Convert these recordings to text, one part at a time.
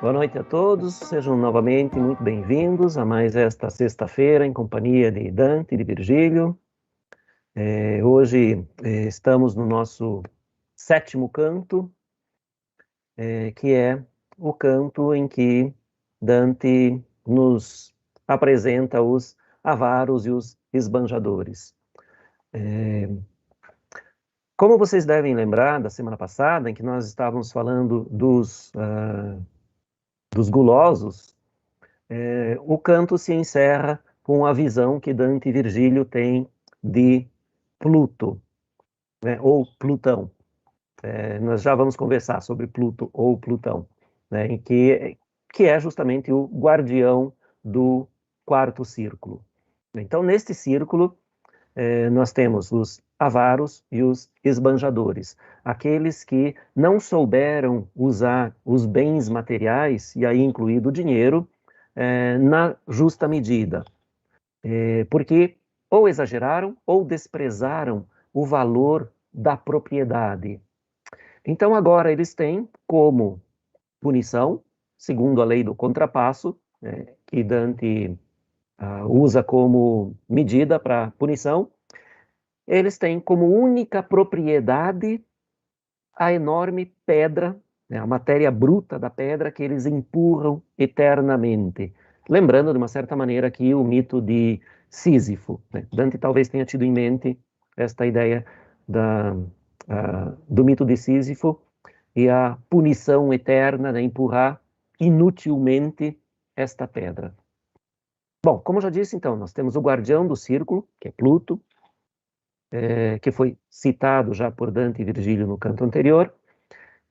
Boa noite a todos, sejam novamente muito bem-vindos a mais esta sexta-feira em companhia de Dante e de Virgílio. Hoje estamos no nosso sétimo canto, que é o canto em que Dante nos apresenta os avaros e os esbanjadores. Como vocês devem lembrar da semana passada, em que nós estávamos falando dos gulosos, o canto se encerra com a visão que Dante e Virgílio têm de Pluto, né, ou Plutão. Nós já vamos conversar sobre Pluto ou Plutão, né, em que é justamente o guardião do quarto círculo. Então, neste círculo, nós temos os avaros e os esbanjadores, aqueles que não souberam usar os bens materiais, e aí incluído o dinheiro, na justa medida, porque ou exageraram ou desprezaram o valor da propriedade. Então agora eles têm como punição, segundo a lei do contrapasso, que Dante usa como medida para punição, eles têm como única propriedade a enorme pedra, né, a matéria bruta da pedra que eles empurram eternamente. Lembrando, de uma certa maneira, aqui o mito de Sísifo, né? Dante talvez tenha tido em mente esta ideia do mito de Sísifo e a punição eterna, né, empurrar inutilmente esta pedra. Bom, como eu já disse, então, nós temos o guardião do círculo, que é Pluto, que foi citado já por Dante e Virgílio no canto anterior,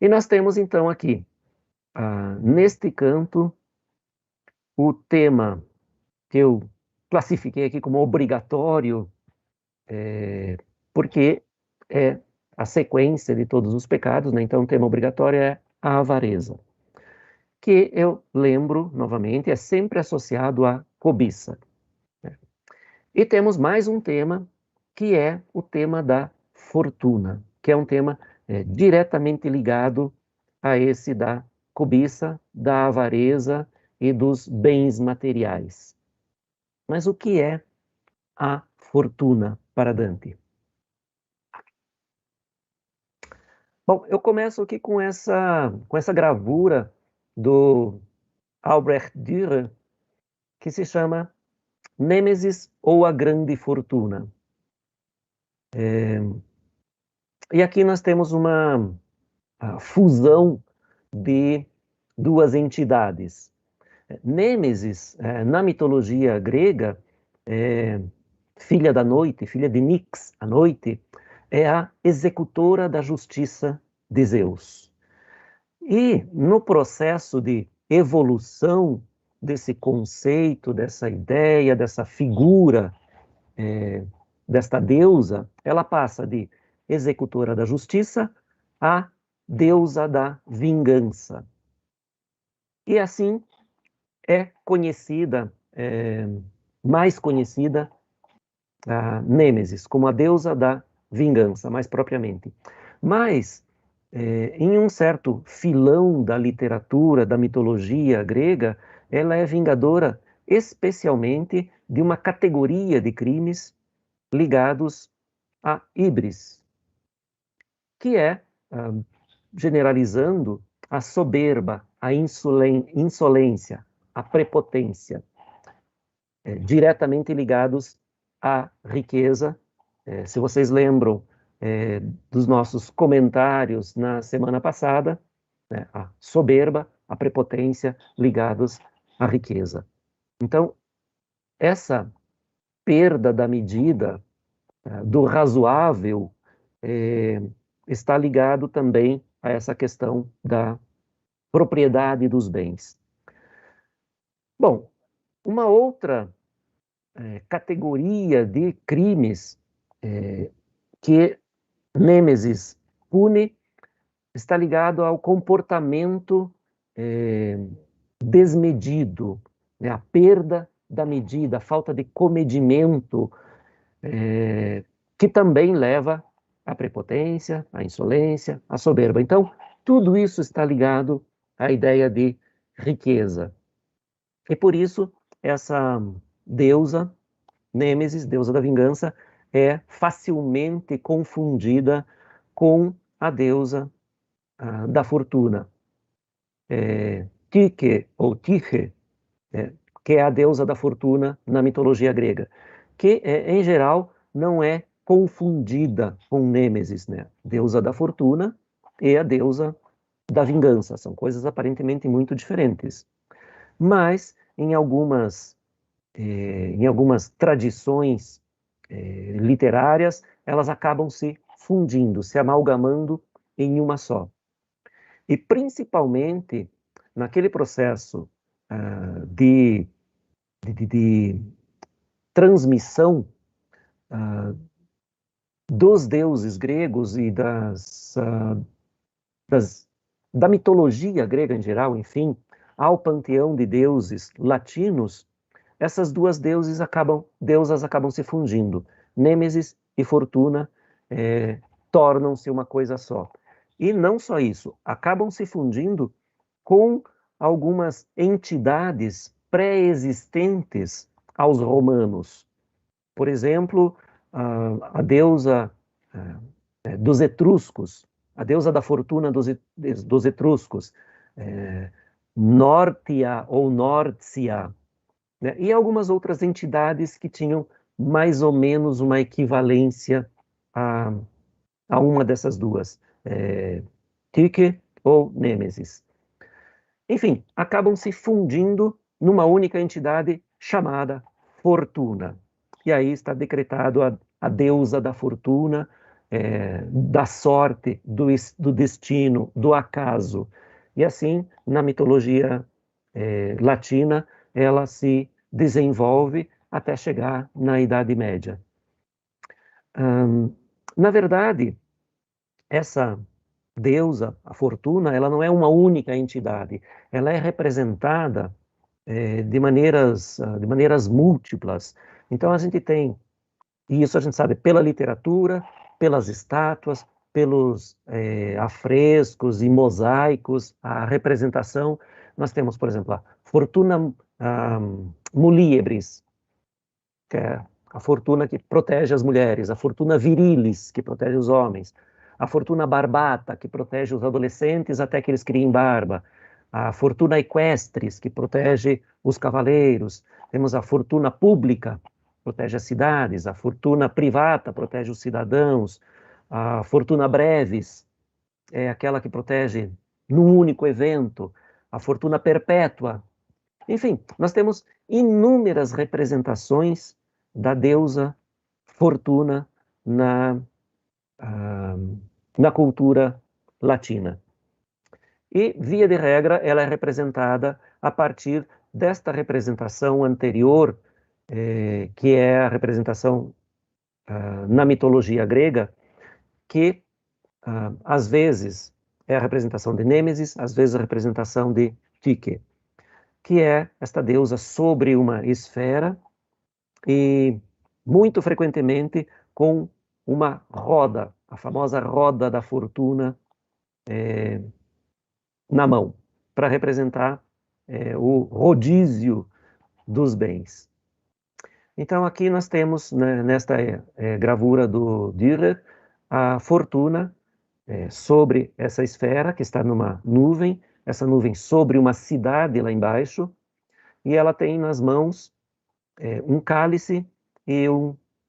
e nós temos então aqui, neste canto, o tema que eu classifiquei aqui como obrigatório, porque é a sequência de todos os pecados, né? Então o tema obrigatório é a avareza, que eu lembro, novamente, é sempre associado à cobiça, né? E temos mais um tema, que é o tema da fortuna, que é um tema diretamente ligado a esse da cobiça, da avareza e dos bens materiais. Mas o que é a fortuna para Dante? Bom, eu começo aqui com essa gravura do Albrecht Dürer, que se chama Nêmesis ou a Grande Fortuna. E aqui nós temos uma fusão de duas entidades. Nêmesis, na mitologia grega, filha da noite, filha de Nix, a noite, é a executora da justiça de Zeus. E no processo de evolução desse conceito, dessa ideia, dessa figura, desta deusa, ela passa de executora da justiça a deusa da vingança. E assim é conhecida, mais conhecida, a Nêmesis, como a deusa da vingança, mais propriamente. Mas, em um certo filão da literatura, da mitologia grega, ela é vingadora especialmente de uma categoria de crimes ligados a híbris, que é, generalizando, a soberba, a insolência, a prepotência, diretamente ligados à riqueza. Se vocês lembram dos nossos comentários na semana passada, né, a soberba, a prepotência ligados à riqueza. Então, essa perda da medida, do razoável, está ligado também a essa questão da propriedade dos bens. Bom, uma outra categoria de crimes que Nêmesis pune está ligado ao comportamento desmedido, né, a perda da medida, a falta de comedimento, que também leva à prepotência, à insolência, à soberba. Então, tudo isso está ligado à ideia de riqueza. E por isso, essa deusa, Nêmesis, deusa da vingança, é facilmente confundida com a deusa da fortuna. Tyche, ou Tyche, que é a deusa da fortuna na mitologia grega, que, em geral, não é confundida com Nêmesis, né? Deusa da fortuna e a deusa da vingança. São coisas aparentemente muito diferentes. Mas, em algumas tradições literárias, elas acabam se fundindo, se amalgamando em uma só. E principalmente naquele processo de transmissão dos deuses gregos e da mitologia grega em geral, enfim, ao panteão de deuses latinos, essas duas deusas acabam se fundindo. Nêmesis e Fortuna tornam-se uma coisa só. E não só isso, acabam se fundindo com algumas entidades pré-existentes aos romanos. Por exemplo, a deusa dos etruscos, a deusa da fortuna dos etruscos, Nortia ou Norcia, né? E algumas outras entidades que tinham mais ou menos uma equivalência a uma dessas duas, Tyche ou Nêmesis. Enfim, acabam se fundindo numa única entidade chamada Fortuna. E aí está decretado a deusa da fortuna, da sorte, do destino, do acaso. E assim, na mitologia latina, ela se desenvolve até chegar na Idade Média. Na verdade, essa deusa, a fortuna, ela não é uma única entidade, ela é representada de maneiras múltiplas. Então a gente tem, e isso a gente sabe pela literatura, pelas estátuas, pelos afrescos e mosaicos, a representação. Nós temos, por exemplo, a Fortuna Muliebris, que é a fortuna que protege as mulheres, a Fortuna Virilis, que protege os homens, a Fortuna Barbata, que protege os adolescentes até que eles criem barba, a Fortuna Equestris, que protege os cavaleiros, temos a Fortuna Pública, protege as cidades, a Fortuna Privata, protege os cidadãos, a Fortuna Brevis é aquela que protege num único evento, a Fortuna Perpétua. Enfim, nós temos inúmeras representações da deusa Fortuna na cultura latina. E, via de regra, ela é representada a partir desta representação anterior, que é a representação na mitologia grega, que às vezes é a representação de Nêmesis, às vezes a representação de Tyche, que é esta deusa sobre uma esfera e muito frequentemente com uma roda, a famosa roda da fortuna na mão, para representar o rodízio dos bens. Então aqui nós temos, né, nesta gravura do Dürer, a fortuna sobre essa esfera que está numa nuvem, essa nuvem sobre uma cidade lá embaixo, e ela tem nas mãos um cálice e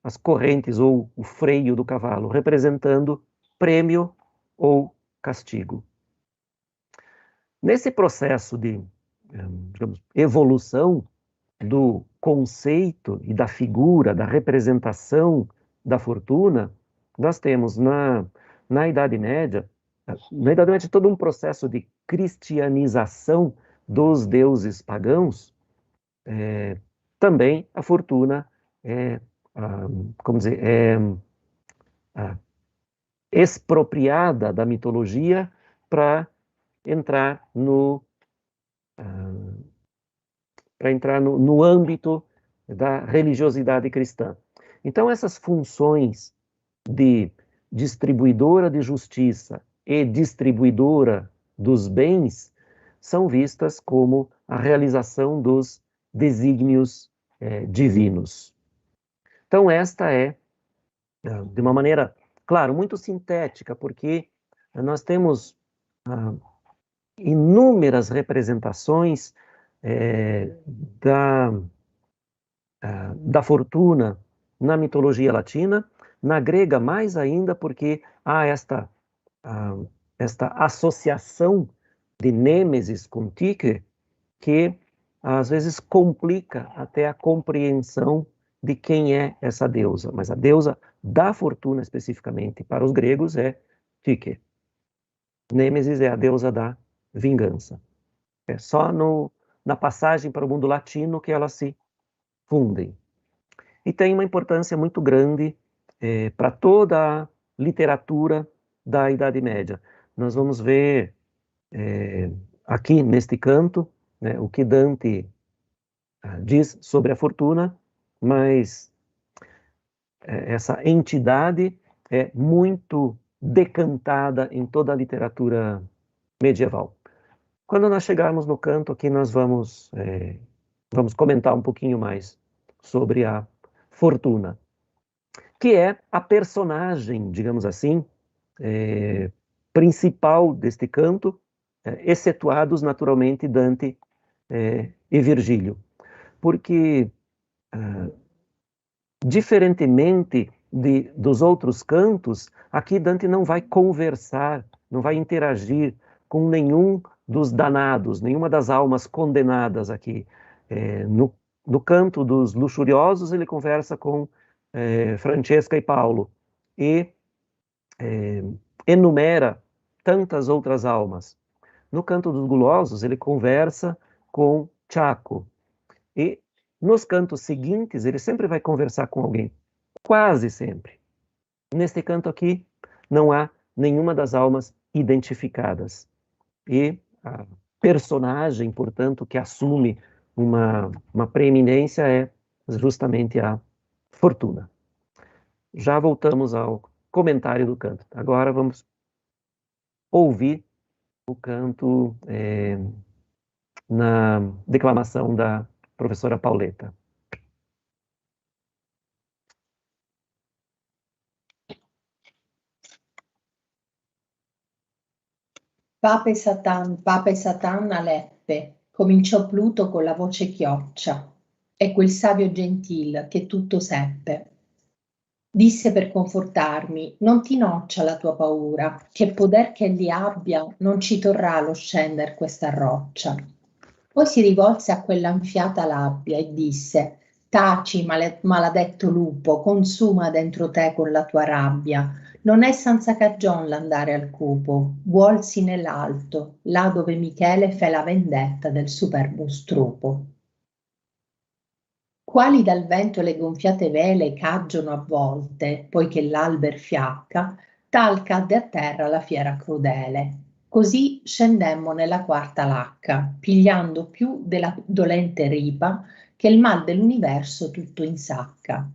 as correntes ou o freio do cavalo, representando prêmio ou castigo. Nesse processo de, digamos, evolução do conceito e da figura, da representação da fortuna, nós temos na Idade Média, todo um processo de cristianização dos deuses pagãos. Também a fortuna expropriada da mitologia para entrar no âmbito da religiosidade cristã. Então, essas funções de distribuidora de justiça e distribuidora dos bens são vistas como a realização dos desígnios divinos. Então, esta é, de uma maneira, claro, muito sintética, porque nós temos inúmeras representações da fortuna na mitologia latina, na grega mais ainda, porque há esta associação de Nêmesis com Tyche, que às vezes complica até a compreensão de quem é essa deusa. Mas a deusa da fortuna, especificamente, para os gregos, é Tyche. Nêmesis é a deusa da vingança. É só na passagem para o mundo latino que elas se fundem. E tem uma importância muito grande para toda a literatura da Idade Média. Nós vamos ver aqui neste canto, né, o que Dante diz sobre a fortuna, mas essa entidade é muito decantada em toda a literatura medieval. Quando nós chegarmos no canto aqui, nós vamos comentar um pouquinho mais sobre a fortuna, que é a personagem, digamos assim, principal deste canto, excetuados naturalmente Dante e Virgílio, porque diferentemente dos outros cantos, aqui Dante não vai conversar, não vai interagir com nenhum dos danados, nenhuma das almas condenadas aqui. No canto dos luxuriosos, ele conversa com Francesca e Paulo, e enumera tantas outras almas. No canto dos gulosos, ele conversa com Chaco, e nos cantos seguintes, ele sempre vai conversar com alguém, quase sempre. Neste canto aqui, não há nenhuma das almas identificadas. E a personagem, portanto, que assume uma preeminência é justamente a fortuna. Já voltamos ao comentário do canto. Agora vamos ouvir o canto na declamação da professora Pauletta. Pape Satan Aleppe, cominciò Pluto con la voce chioccia, e quel savio gentil che tutto seppe. Disse per confortarmi, non ti noccia la tua paura, che poder che egli abbia non ci torrà lo scender questa roccia. Poi si rivolse a quell'anfiata labbia e disse, taci, maledetto lupo, consuma dentro te con la tua rabbia, non è senza cagion l'andare al cupo, vuolsi nell'alto, là dove Michele fe la vendetta del superbo strupo. Quali dal vento le gonfiate vele cagiono a volte, poiché l'alber fiacca, tal cadde a terra la fiera crudele. Così scendemmo nella quarta lacca, pigliando più della dolente ripa che il mal dell'universo tutto insacca.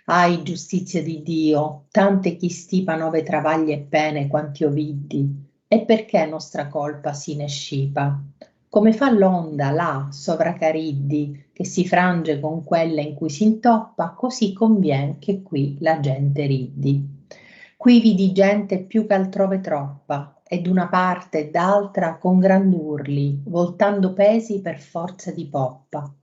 Ahi, giustizia di Dio, tante chi stipa nove travaglie e pene quanti io viddi, e perché nostra colpa si ne scipa? Come fa l'onda là sovra Cariddi, che si frange con quella in cui si intoppa, così convien che qui la gente riddi. Qui vidi gente più ch'altrove troppa, e d'una parte e d'altra con grand'urli, voltando pesi per forza di poppa.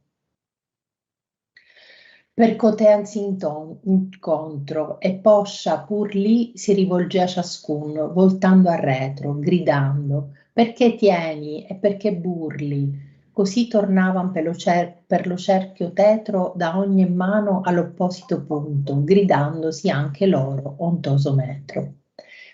Percoteansi incontro, e poscia pur lì si rivolgea ciascuno, voltando a retro, gridando, perché tieni e perché burli? Così tornavan per lo cerchio tetro da ogni mano all'opposito punto, gridandosi anche loro ontoso metro.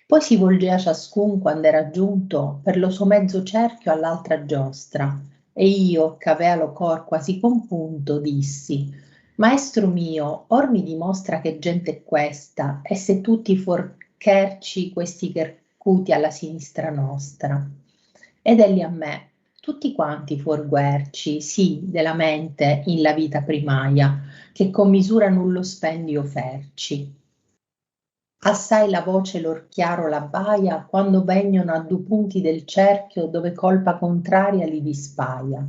Poi si volgea ciascun quando era giunto per lo suo mezzo cerchio all'altra giostra, e io, c'avea lo cor quasi compunto, dissi, Maestro mio, or mi dimostra che gente è questa, e se tutti forcherci questi percuti alla sinistra nostra. Ed egli a me, tutti quanti fuorguerci, sì, della mente in la vita primaia, che con misura nullo spendio ferci. Assai la voce lor chiaro l'abbaia quando vegnono a due punti del cerchio dove colpa contraria li dispaia.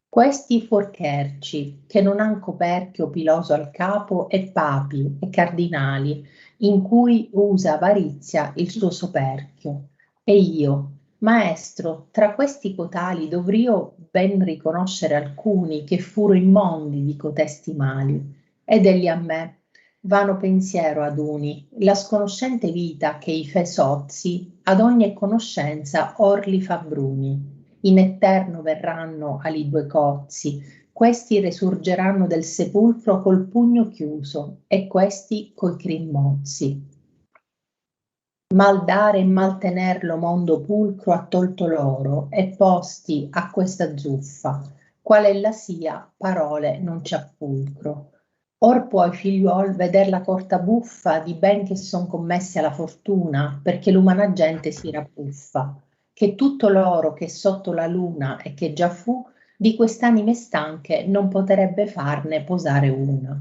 Questi fuorcherci, che non han coperchio piloso al capo, e papi e cardinali, in cui usa avarizia il suo soperchio. E io, maestro, tra questi cotali dovrio ben riconoscere alcuni che furo immondi di cotesti mali, ed egli a me, vano pensiero aduni, la sconoscente vita che i fe sozzi, ad ogni conoscenza or li fa bruni. In eterno verranno ali due cozzi, questi resurgeranno del sepolcro col pugno chiuso, e questi coi crimmozzi. Mal dare e mal tener lo mondo pulcro ha tolto loro, e posti a questa zuffa, qual ella sia, parole non c'ha pulcro. Or puoi, figliuol, veder la corta buffa di ben che son commessi alla fortuna, perché l'umana gente si rabbuffa, che tutto l'oro che è sotto la luna e che già fu, di quest'anime stanche non potrebbe farne posare una.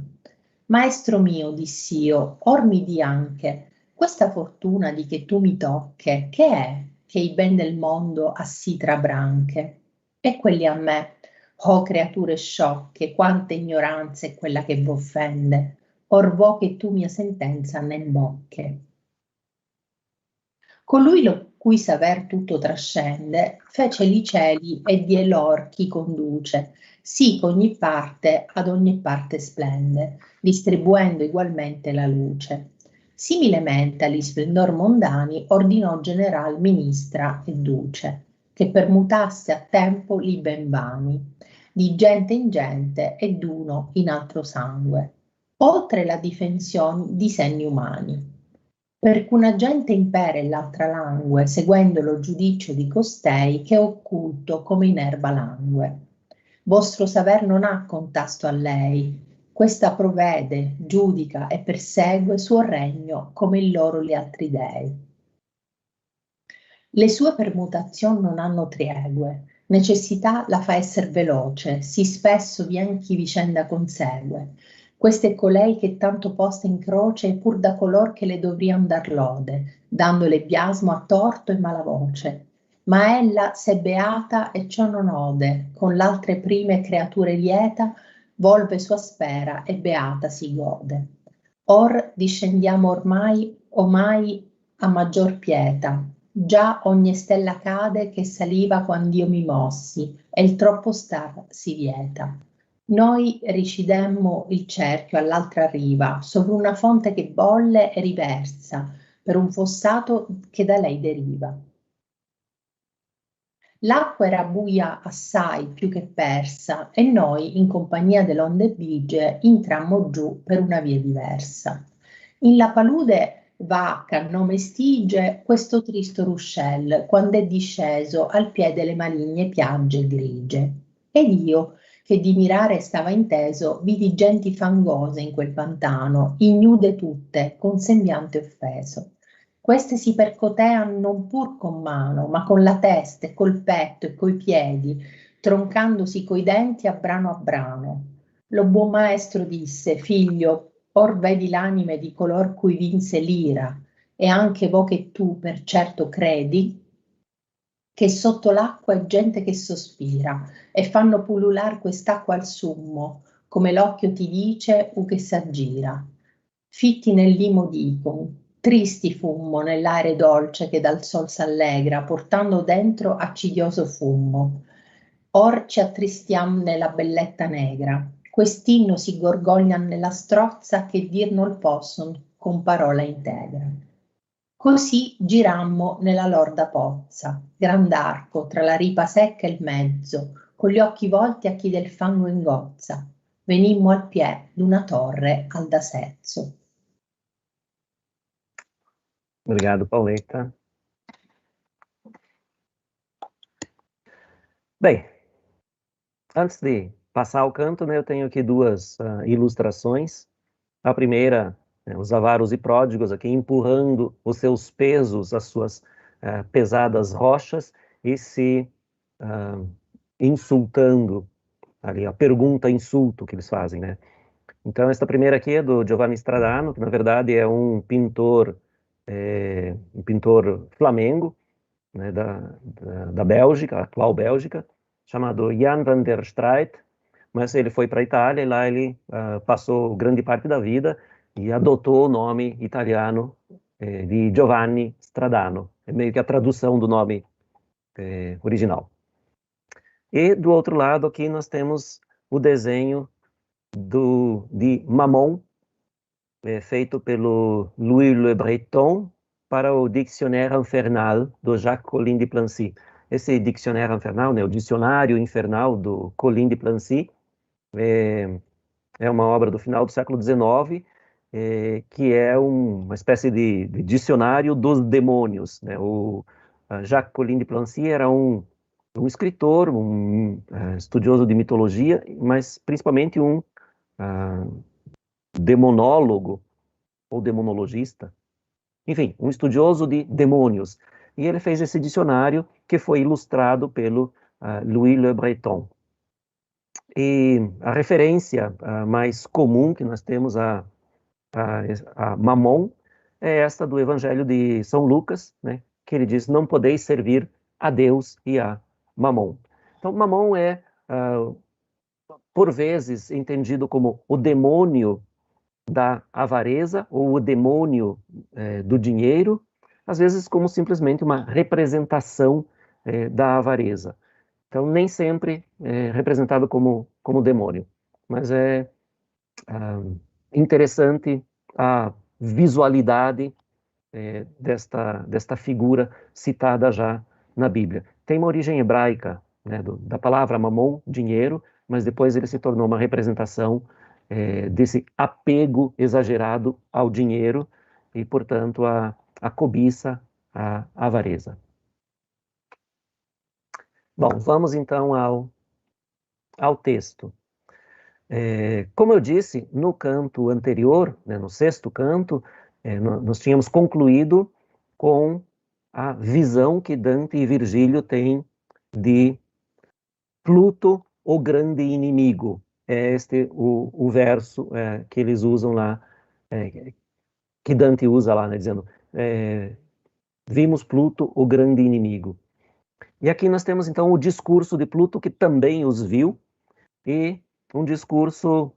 Maestro mio, diss'io, or mi di anche, questa fortuna di che tu mi tocche, che è che i ben del mondo ha sì tra branche? E quelli a me, oh creature sciocche, quanta ignoranza è quella che v'offende, or vo che tu mia sentenza ne imbocche. Colui lo cui saver tutto trascende, fece li cieli e die lor chi conduce, sì ch'ogni parte ad ogni parte splende, distribuendo egualmente la luce. Similemente agli splendor mondani ordinò general, ministra e duce, che permutasse a tempo li ben vani, di gente in gente e d'uno in altro sangue, oltre la difensione di segni umani. Perch'una gente impera e l'altra langue, seguendo lo giudicio di costei che è occulto come in erba langue. Vostro saver non ha contasto a lei, questa provvede, giudica e persegue suo regno come il loro gli altri dei. Le sue permutazioni non hanno triegue, necessità la fa esser veloce, sì spesso vien chi vicenda consegue. Questa è colei che tanto posta in croce pur da color che le dovrian dar lode, dandole biasmo a torto e malavoce. Ma ella s'è beata e ciò non ode, con l'altre prime creature lieta, volve sua spera e beata si gode. Or discendiamo omai a maggior pieta, già ogni stella cade che saliva quand'io mi mossi, e il troppo star si vieta. Noi ricidemmo il cerchio all'altra riva, sopra una fonte che bolle e riversa, per un fossato che da lei deriva. L'acqua era buia assai più che persa, e noi, in compagnia dell'onde bigie, intrammo giù per una via diversa. In la palude vacca, a nome stige, questo tristo ruscel, quando è disceso al piede le maligne piagge grigie. Ed io, che di mirare stava inteso, vidi genti fangose in quel pantano, ignude tutte, con sembiante offeso. Queste si percotean non pur con mano, ma con la testa e col petto e coi piedi, troncandosi coi denti a brano. Lo buon maestro disse, figlio, or vedi l'anime di color cui vinse l'ira, e anche vo che tu per certo credi che sotto l'acqua è gente che sospira, e fanno pullular quest'acqua al summo, come l'occhio ti dice u che s'aggira. Fitti nel limo dicon, tristi fummo nell'aere dolce che dal sol s'allegra, portando dentro accidioso fumo. Or ci attristiam nella belletta negra, quest'inno si gorgoglian nella strozza che dir non posson con parola integra. Così girammo nella lorda pozza, grand'arco tra la ripa secca e il mezzo, con gli occhi volti a chi del fango ingozza. Venimmo al piè d'una torre al da sezzo. Obrigado, Pauleta. Bem, antes de passar ao canto, né, eu tenho aqui duas ilustrações. A primeira, os avaros e pródigos aqui empurrando os seus pesos, as suas pesadas rochas e se insultando, ali a pergunta-insulto que eles fazem, né? Então, esta primeira aqui é do Giovanni Stradano, que na verdade é um pintor um pintor flamengo, né, da Bélgica, atual Bélgica, chamado Jan van der Straat, mas ele foi para a Itália e lá ele passou grande parte da vida e adotou o nome italiano de Giovanni Stradano. É meio que a tradução do nome original. E do outro lado aqui nós temos o desenho de Mammon, feito pelo Louis Le Breton para o Dictionnaire Infernal do Jacques Collin de Plancy. Esse Dictionnaire Infernal, né, o Dicionário Infernal do Collin de Plancy, é uma obra do final do século XIX, que é uma espécie de dicionário dos demônios, né? O Jacques Collin de Plancy era um escritor, um estudioso de mitologia, mas principalmente um demonólogo ou demonologista, enfim, um estudioso de demônios. E ele fez esse dicionário que foi ilustrado pelo Louis Le Breton. E a referência mais comum que nós temos a Mammon é esta do Evangelho de São Lucas, né, que ele diz: não podeis servir a Deus e a Mammon. Então, Mammon é, por vezes, entendido como o demônio da avareza ou o demônio do dinheiro, às vezes como simplesmente uma representação da avareza. Então, nem sempre é representado como demônio, mas é interessante a visualidade desta figura citada já na Bíblia. Tem uma origem hebraica, né, da palavra mamon, dinheiro, mas depois ele se tornou uma representação desse apego exagerado ao dinheiro e, portanto, a cobiça, a avareza. Bom, vamos então ao texto. Como eu disse, no canto anterior, né, no sexto canto, nós tínhamos concluído com a visão que Dante e Virgílio têm de Pluto, o grande inimigo. É este o verso que eles usam lá, que Dante usa lá, né, dizendo: vimos Pluto, o grande inimigo. E aqui nós temos então o discurso de Pluto, que também os viu, e um discurso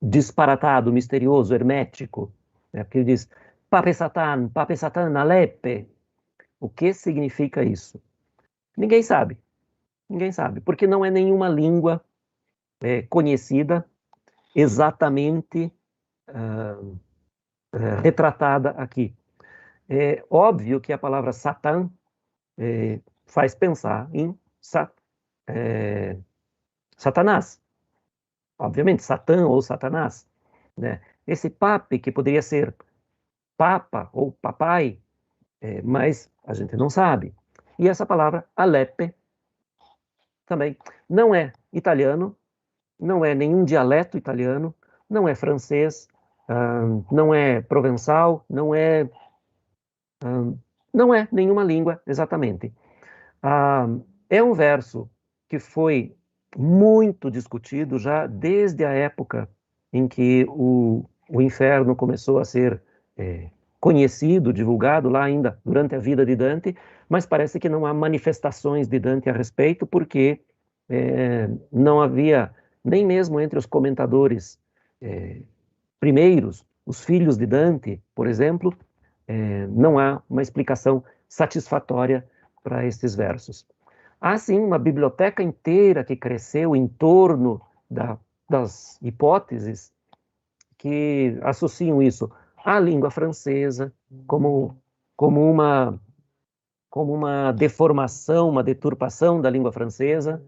disparatado, misterioso, hermético, né? Porque ele diz: Pape Satan, Alepe. O que significa isso? Ninguém sabe, porque não é nenhuma língua conhecida exatamente retratada aqui. É óbvio que a palavra Satã faz pensar em Satanás. Obviamente, Satã ou Satanás, né? Esse pape, que poderia ser papa ou papai, mas a gente não sabe. E essa palavra, Alepe, também não é italiano, não é nenhum dialeto italiano, não é francês, não é provençal, não é nenhuma língua exatamente. É um verso que foi muito discutido já desde a época em que o inferno começou a ser conhecido, divulgado lá ainda durante a vida de Dante, mas parece que não há manifestações de Dante a respeito, porque não havia, nem mesmo entre os comentadores primeiros, os filhos de Dante, por exemplo, não há uma explicação satisfatória para estes versos. Há sim uma biblioteca inteira que cresceu em torno das hipóteses que associam isso à língua francesa como uma deformação, uma deturpação da língua francesa,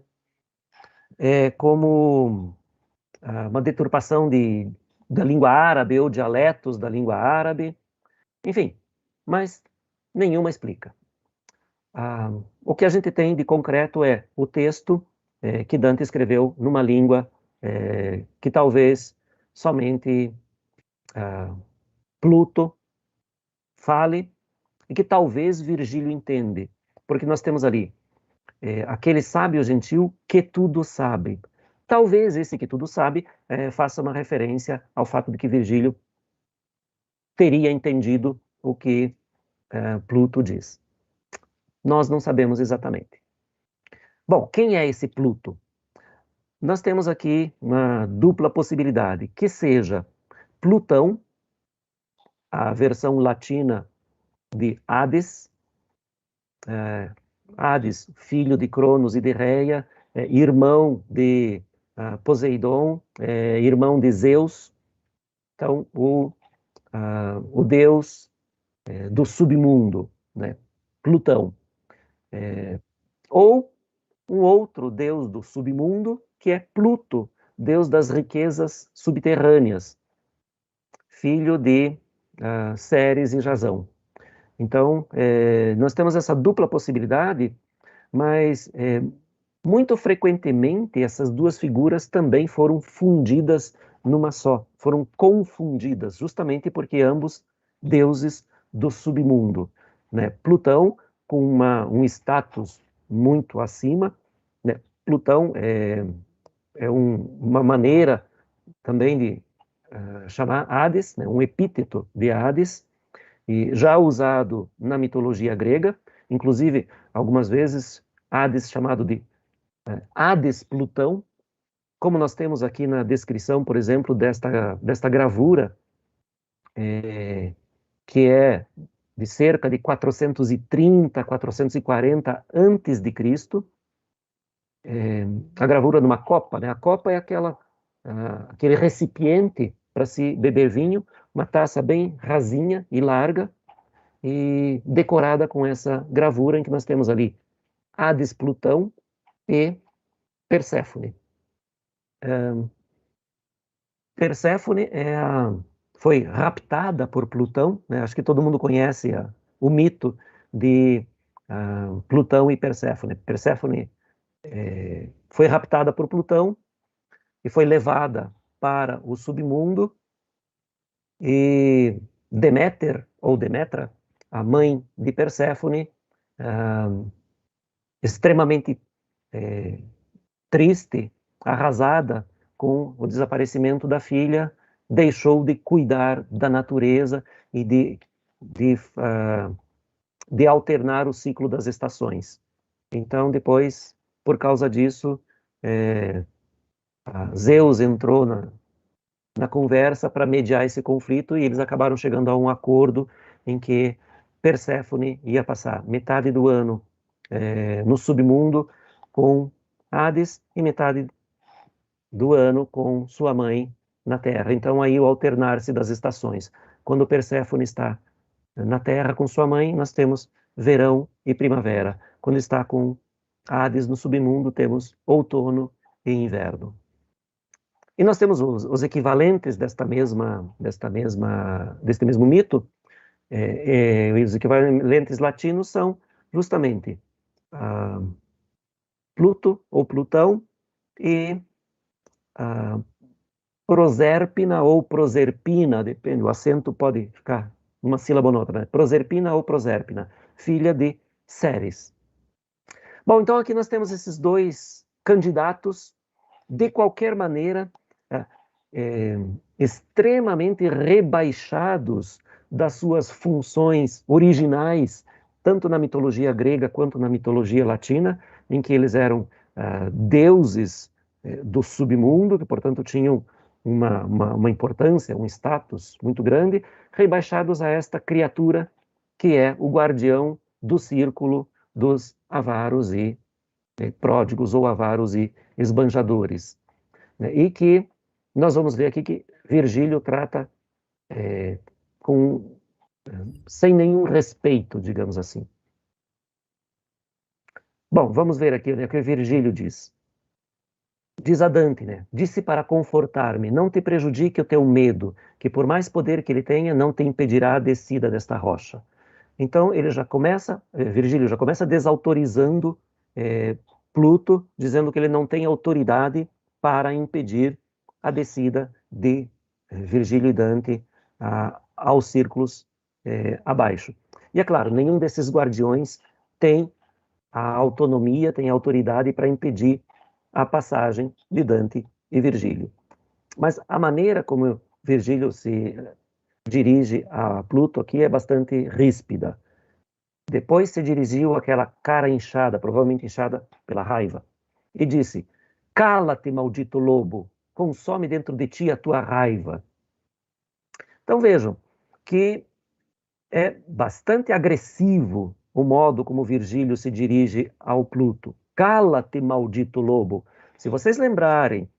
como uma deturpação da língua árabe ou dialetos da língua árabe, enfim, mas nenhuma explica. O que a gente tem de concreto é o texto que Dante escreveu numa língua que talvez somente Pluto fale e que talvez Virgílio entende, porque nós temos ali aquele sábio gentil que tudo sabe. Talvez esse que tudo sabe faça uma referência ao fato de que Virgílio teria entendido o que Pluto diz. Nós não sabemos exatamente. Bom, quem é esse Pluto? Nós temos aqui uma dupla possibilidade, que seja Plutão, a versão latina de Hades, Hades, filho de Cronos e de Reia, irmão de Poseidon, irmão de Zeus, então o deus do submundo, né? Plutão. Ou um outro deus do submundo, que é Pluto, deus das riquezas subterrâneas, filho de Ceres e Jasão. Então, nós temos essa dupla possibilidade, mas muito frequentemente essas duas figuras também foram fundidas numa só, foram confundidas, justamente porque ambos deuses do submundo, né? Plutão com um status muito acima, né? Plutão é uma maneira também de chamar Hades, né? Um epíteto de Hades, e já usado na mitologia grega, inclusive algumas vezes Hades chamado de Hades Plutão, como nós temos aqui na descrição, por exemplo, desta gravura, que é de cerca de 430, 440 antes de Cristo, a gravura numa copa, né? A copa é aquele recipiente para se beber vinho, uma taça bem rasinha e larga, e decorada com essa gravura em que nós temos ali Hades Plutão e Perséfone. Perséfone foi raptada por Plutão, né? Acho que todo mundo conhece o mito de Plutão e Perséfone. Perséfone foi raptada por Plutão e foi levada para o submundo, e Deméter, ou Demetra, a mãe de Perséfone, extremamente triste, arrasada com o desaparecimento da filha, deixou de cuidar da natureza e de alternar o ciclo das estações. Então, depois, por causa disso, Zeus entrou na conversa para mediar esse conflito, e eles acabaram chegando a um acordo em que Perséfone ia passar metade do ano no submundo com Hades e metade do ano com sua mãe na Terra. Então, aí o alternar-se das estações. Quando Perséfone está na Terra com sua mãe, nós temos verão e primavera. Quando está com Hades no submundo, temos outono e inverno. E nós temos os equivalentes deste mesmo mito. Os equivalentes latinos são justamente Pluto ou Plutão e Proserpina ou Proserpina, depende, o acento pode ficar uma sílaba ou noutra, né? Proserpina ou Proserpina, filha de Ceres. Bom, então aqui nós temos esses dois candidatos, de qualquer maneira, extremamente rebaixados das suas funções originais, tanto na mitologia grega quanto na mitologia latina, em que eles eram deuses do submundo, que, portanto, tinham uma importância, um status muito grande, rebaixados a esta criatura que é o guardião do círculo dos avaros e pródigos, ou avaros e esbanjadores. E que nós vamos ver aqui que Virgílio trata sem nenhum respeito, digamos assim. Bom, vamos ver aqui o que Virgílio diz. Diz a Dante, né? Disse para confortar-me, não te prejudique o teu medo, que por mais poder que ele tenha, não te impedirá a descida desta rocha. Então, Virgílio já começa desautorizando Pluto, dizendo que ele não tem autoridade para impedir a descida de Virgílio e Dante aos círculos abaixo. E é claro, nenhum desses guardiões tem a autonomia, tem a autoridade para impedir a passagem de Dante e Virgílio. Mas a maneira como Virgílio se dirige a Pluto aqui é bastante ríspida. Depois se dirigiu àquela cara inchada, provavelmente inchada pela raiva, e disse: cala-te, maldito lobo, consome dentro de ti a tua raiva. Então vejam que é bastante agressivo o modo como Virgílio se dirige ao Pluto. Cala-te, maldito lobo. Se vocês lembrarem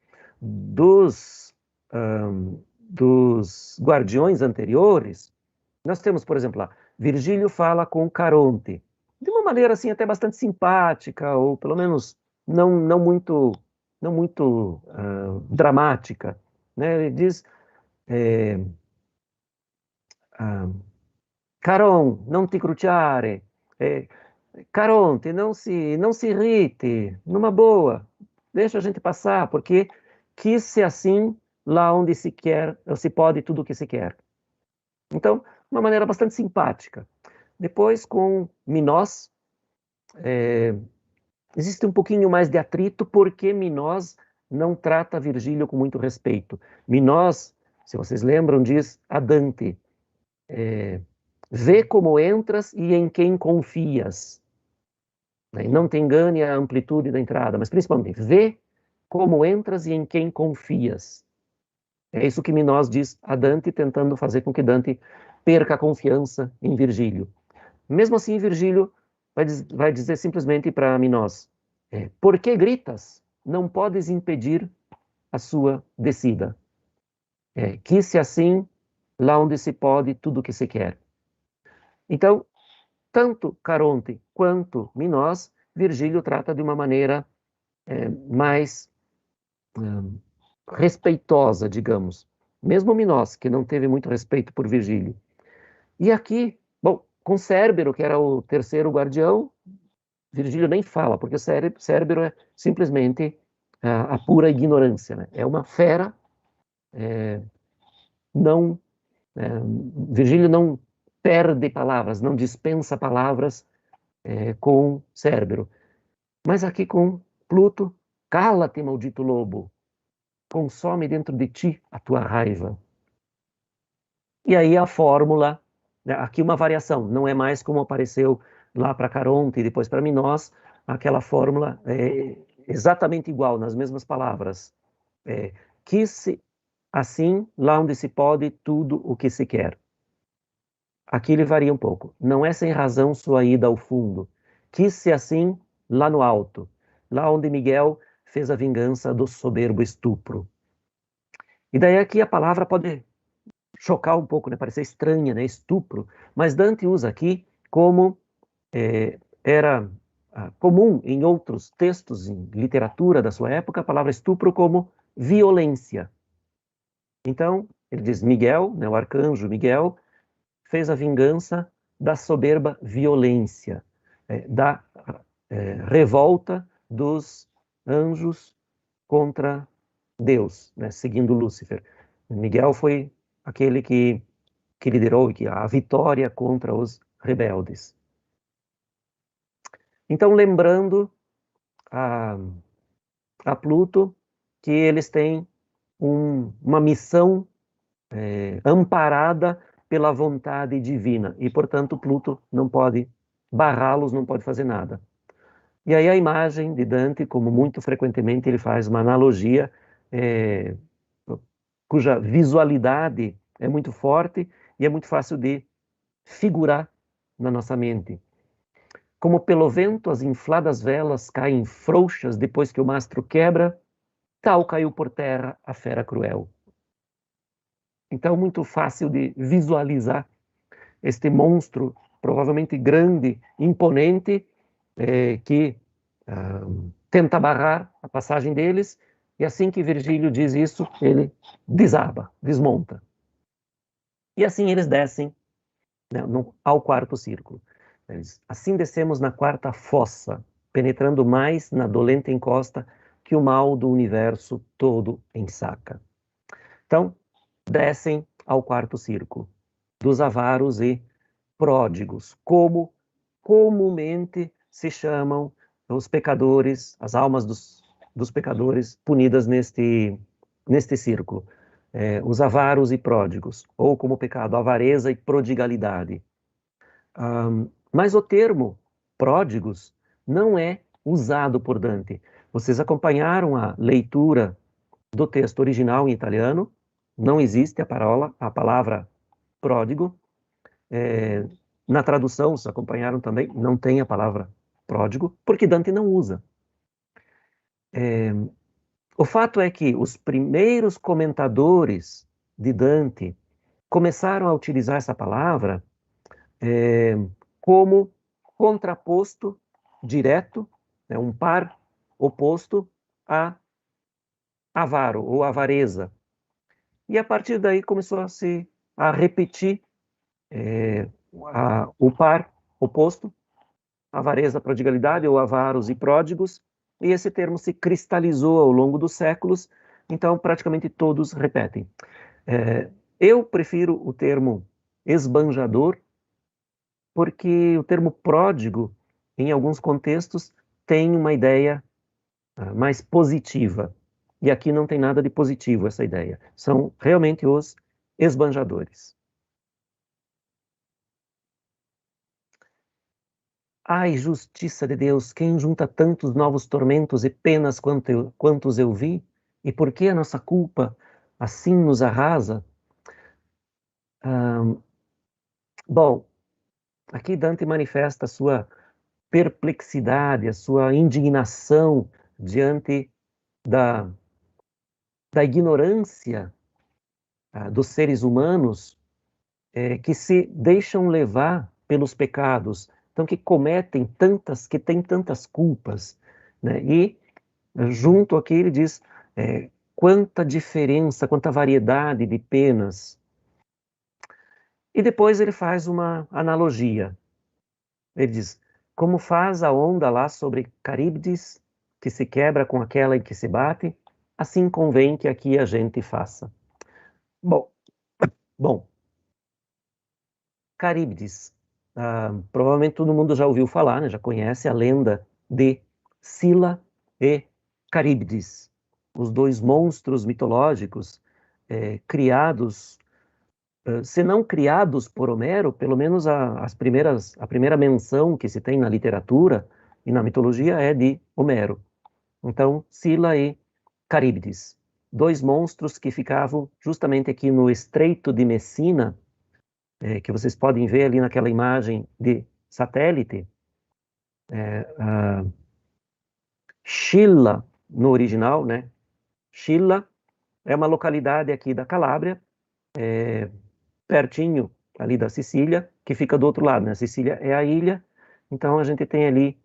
dos guardiões anteriores, nós temos, por exemplo, lá, Virgílio fala com Caronte, de uma maneira assim até bastante simpática, ou pelo menos não muito dramática, né? Ele diz, Caron, non ti cruciare, Caronte, não se irrite, numa boa, deixa a gente passar, porque quis ser assim lá onde se quer, se pode tudo o que se quer. Então, uma maneira bastante simpática. Depois, com Minós, existe um pouquinho mais de atrito, porque Minós não trata Virgílio com muito respeito. Minós, se vocês lembram, diz a Dante, vê como entras e em quem confias. E não te engane a amplitude da entrada, mas principalmente, vê como entras e em quem confias. É isso que Minós diz a Dante, tentando fazer com que Dante perca a confiança em Virgílio. Mesmo assim, Virgílio vai dizer simplesmente para Minós, por que gritas? Não podes impedir a sua descida. Quis-se assim, lá onde se pode, tudo o que se quer. Então, tanto Caronte quanto Minós, Virgílio trata de uma maneira mais respeitosa, digamos. Mesmo Minós, que não teve muito respeito por Virgílio. E aqui, bom, com Cérbero, que era o terceiro guardião, Virgílio nem fala, porque Cérbero é simplesmente a pura ignorância, né? É uma fera, não... Virgílio não perde palavras, não dispensa palavras com Cérbero. Mas aqui com Pluto, cala-te, maldito lobo, consome dentro de ti a tua raiva. E aí a fórmula, né, aqui uma variação, não é mais como apareceu lá para Caronte e depois para Minós, aquela fórmula é exatamente igual, nas mesmas palavras. Quis-se assim, lá onde se pode, tudo o que se quer. Aqui ele varia um pouco. Não é sem razão sua ida ao fundo. Quis-se assim, lá no alto, lá onde Miguel fez a vingança do soberbo estupro. E daí aqui a palavra pode chocar um pouco, né? Parecer estranha, né? Estupro. Mas Dante usa aqui como era comum em outros textos, em literatura da sua época, a palavra estupro como violência. Então, ele diz Miguel, né, o arcanjo Miguel, fez a vingança da soberba violência, da revolta dos anjos contra Deus, né, seguindo Lúcifer. Miguel foi aquele que liderou a vitória contra os rebeldes. Então, lembrando a Pluto que eles têm uma missão amparada pela vontade divina, e, portanto, Pluto não pode barrá-los, não pode fazer nada. E aí a imagem de Dante, como muito frequentemente ele faz uma analogia, cuja visualidade é muito forte e é muito fácil de figurar na nossa mente. Como pelo vento as infladas velas caem frouxas depois que o mastro quebra, tal caiu por terra a fera cruel. Então, muito fácil de visualizar este monstro, provavelmente grande, imponente, que tenta barrar a passagem deles, e assim que Virgílio diz isso, ele desaba, desmonta. E assim eles descem, né, ao quarto círculo. Assim descemos na quarta fossa, penetrando mais na dolente encosta que o mal do universo todo ensaca. Então, descem ao quarto círculo, dos avaros e pródigos, como comumente se chamam os pecadores, as almas dos pecadores punidas neste círculo. os avaros e pródigos, ou como pecado, avareza e prodigalidade. Mas o termo pródigos não é usado por Dante. Vocês acompanharam a leitura do texto original em italiano, não existe a palavra pródigo. Na tradução, vocês acompanharam também, não tem a palavra pródigo, porque Dante não usa. O fato é que os primeiros comentadores de Dante começaram a utilizar essa palavra como contraposto direto, né, um par oposto a avaro ou avareza. E a partir daí começou a repetir o par oposto, avareza, prodigalidade, ou avaros e pródigos, e esse termo se cristalizou ao longo dos séculos, então praticamente todos repetem. Eu prefiro o termo esbanjador, porque o termo pródigo, em alguns contextos, tem uma ideia mais positiva. E aqui não tem nada de positivo essa ideia. São realmente os esbanjadores. Ai, justiça de Deus, quem junta tantos novos tormentos e penas quantos eu vi? E por que a nossa culpa assim nos arrasa? Bom, aqui Dante manifesta a sua perplexidade, a sua indignação diante da ignorância dos seres humanos que se deixam levar pelos pecados, então que têm tantas culpas, né? E junto aqui ele diz quanta diferença, quanta variedade de penas. E depois ele faz uma analogia. Ele diz, como faz a onda lá sobre Caríbdes, que se quebra com aquela em que se bate, assim convém que aqui a gente faça. Bom, Caríbdes, provavelmente todo mundo já ouviu falar, né, já conhece a lenda de Sila e Caríbdes, os dois monstros mitológicos criados, se não criados por Homero, pelo menos a primeira menção que se tem na literatura e na mitologia é de Homero. Então, Sila e Caríbdes, dois monstros que ficavam justamente aqui no Estreito de Messina, que vocês podem ver ali naquela imagem de satélite. Scilla, no original, né? Scilla é uma localidade aqui da Calábria, pertinho ali da Sicília, que fica do outro lado, né? A Sicília é a ilha, então a gente tem ali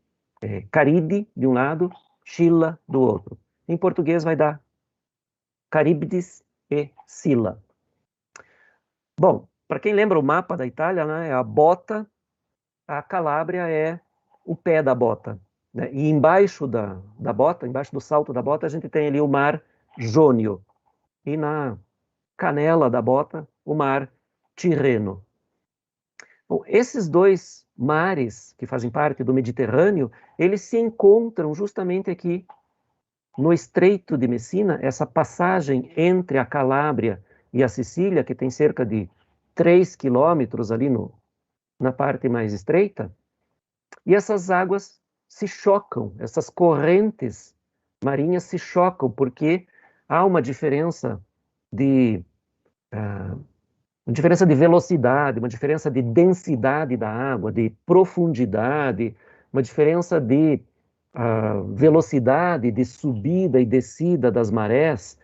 Caribe de um lado, Scilla do outro. Em português vai dar Caríbdes e Sila. Bom, para quem lembra o mapa da Itália, né, a bota, a Calábria é o pé da bota, né? E embaixo da bota, embaixo do salto da bota, a gente tem ali o mar Jônio. E na canela da bota, o mar Tirreno. Bom, esses dois mares que fazem parte do Mediterrâneo, eles se encontram justamente aqui no Estreito de Messina, essa passagem entre a Calábria e a Sicília, que tem cerca de 3 quilômetros ali na parte mais estreita, e essas águas se chocam, essas correntes marinhas se chocam, porque há uma diferença de velocidade, uma diferença de densidade da água, de profundidade, uma diferença de velocidade de subida e descida das marés,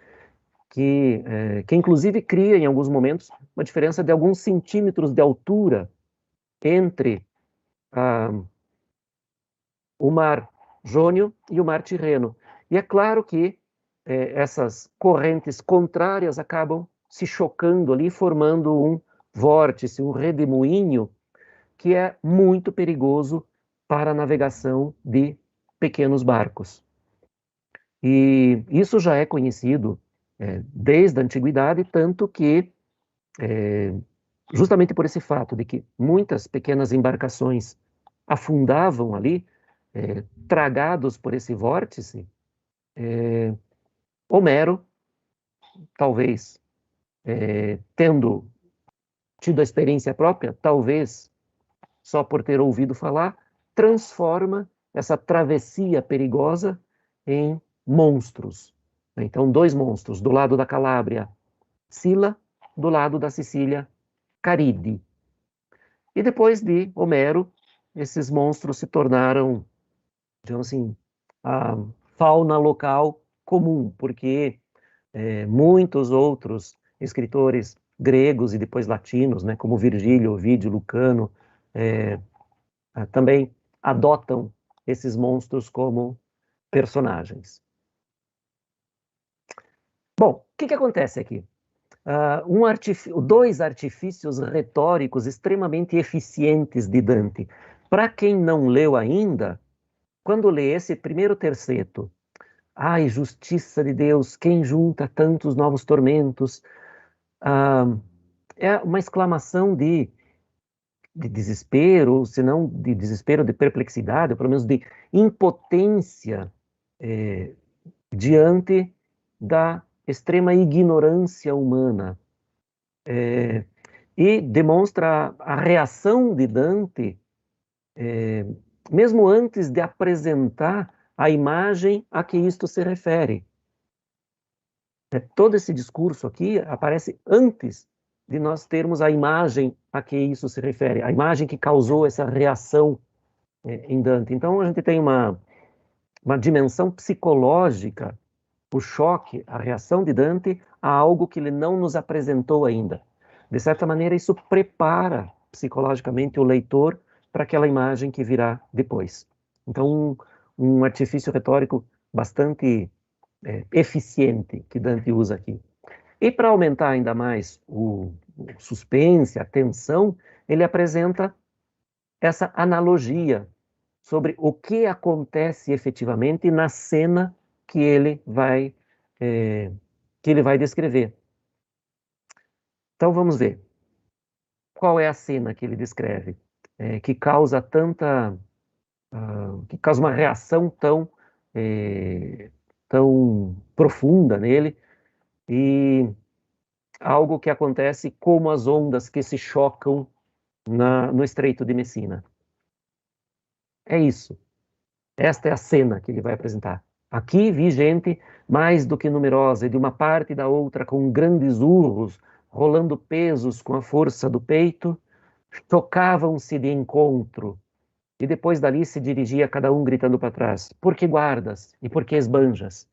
que inclusive cria, em alguns momentos, uma diferença de alguns centímetros de altura entre o mar Jônio e o mar Tirreno. E é claro que essas correntes contrárias acabam se chocando ali, formando um vórtice, um redemoinho, que é muito perigoso para a navegação de pequenos barcos. E isso já é conhecido desde a antiguidade, tanto que, justamente por esse fato de que muitas pequenas embarcações afundavam ali, tragados por esse vórtice, Homero, talvez tendo tido a experiência própria, talvez só por ter ouvido falar, transforma essa travessia perigosa em monstros. Então, 2 monstros, do lado da Calábria, Sila, do lado da Sicília, Caride. E depois de Homero, esses monstros se tornaram, digamos assim, a fauna local comum, porque muitos outros escritores gregos e depois latinos, né, como Virgílio, Ovídio, Lucano, também adotam esses monstros como personagens. Bom, o que acontece aqui? Dois artifícios retóricos extremamente eficientes de Dante. Para quem não leu ainda, quando lê esse primeiro terceto, ai, justiça de Deus, quem junta tantos novos tormentos? É uma exclamação de desespero, ou se não de desespero, de perplexidade, ou pelo menos de impotência diante da extrema ignorância humana. E demonstra a reação de Dante, mesmo antes de apresentar a imagem a que isto se refere. Todo esse discurso aqui aparece antes de nós termos a imagem a que isso se refere, a imagem que causou essa reação em Dante. Então a gente tem uma dimensão psicológica, o choque, a reação de Dante a algo que ele não nos apresentou ainda. De certa maneira, isso prepara psicologicamente o leitor para aquela imagem que virá depois. Então, um artifício retórico bastante eficiente que Dante usa aqui. E para aumentar ainda mais o suspense, a tensão, ele apresenta essa analogia sobre o que acontece efetivamente na cena que ele vai descrever. Então vamos ver. Qual é a cena que ele descreve? Que causa que causa uma reação tão profunda nele, e algo que acontece como as ondas que se chocam no Estreito de Messina. É isso. Esta é a cena que ele vai apresentar. Aqui vi gente mais do que numerosa, de uma parte e da outra, com grandes urros, rolando pesos com a força do peito, chocavam-se de encontro, e depois dali se dirigia cada um gritando para trás: por que guardas e por que esbanjas?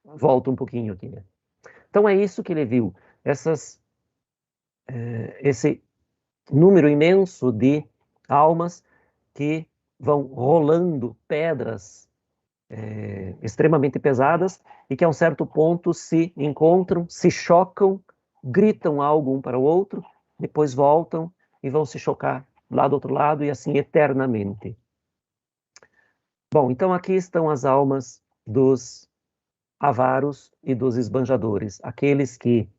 Volta um pouquinho aqui. Então é isso que ele viu, esse número imenso de almas que vão rolando pedras extremamente pesadas e que a um certo ponto se encontram, se chocam, gritam algo um para o outro, depois voltam e vão se chocar lá do outro lado e assim eternamente. Bom, então aqui estão as almas dos avaros e dos esbanjadores, aqueles que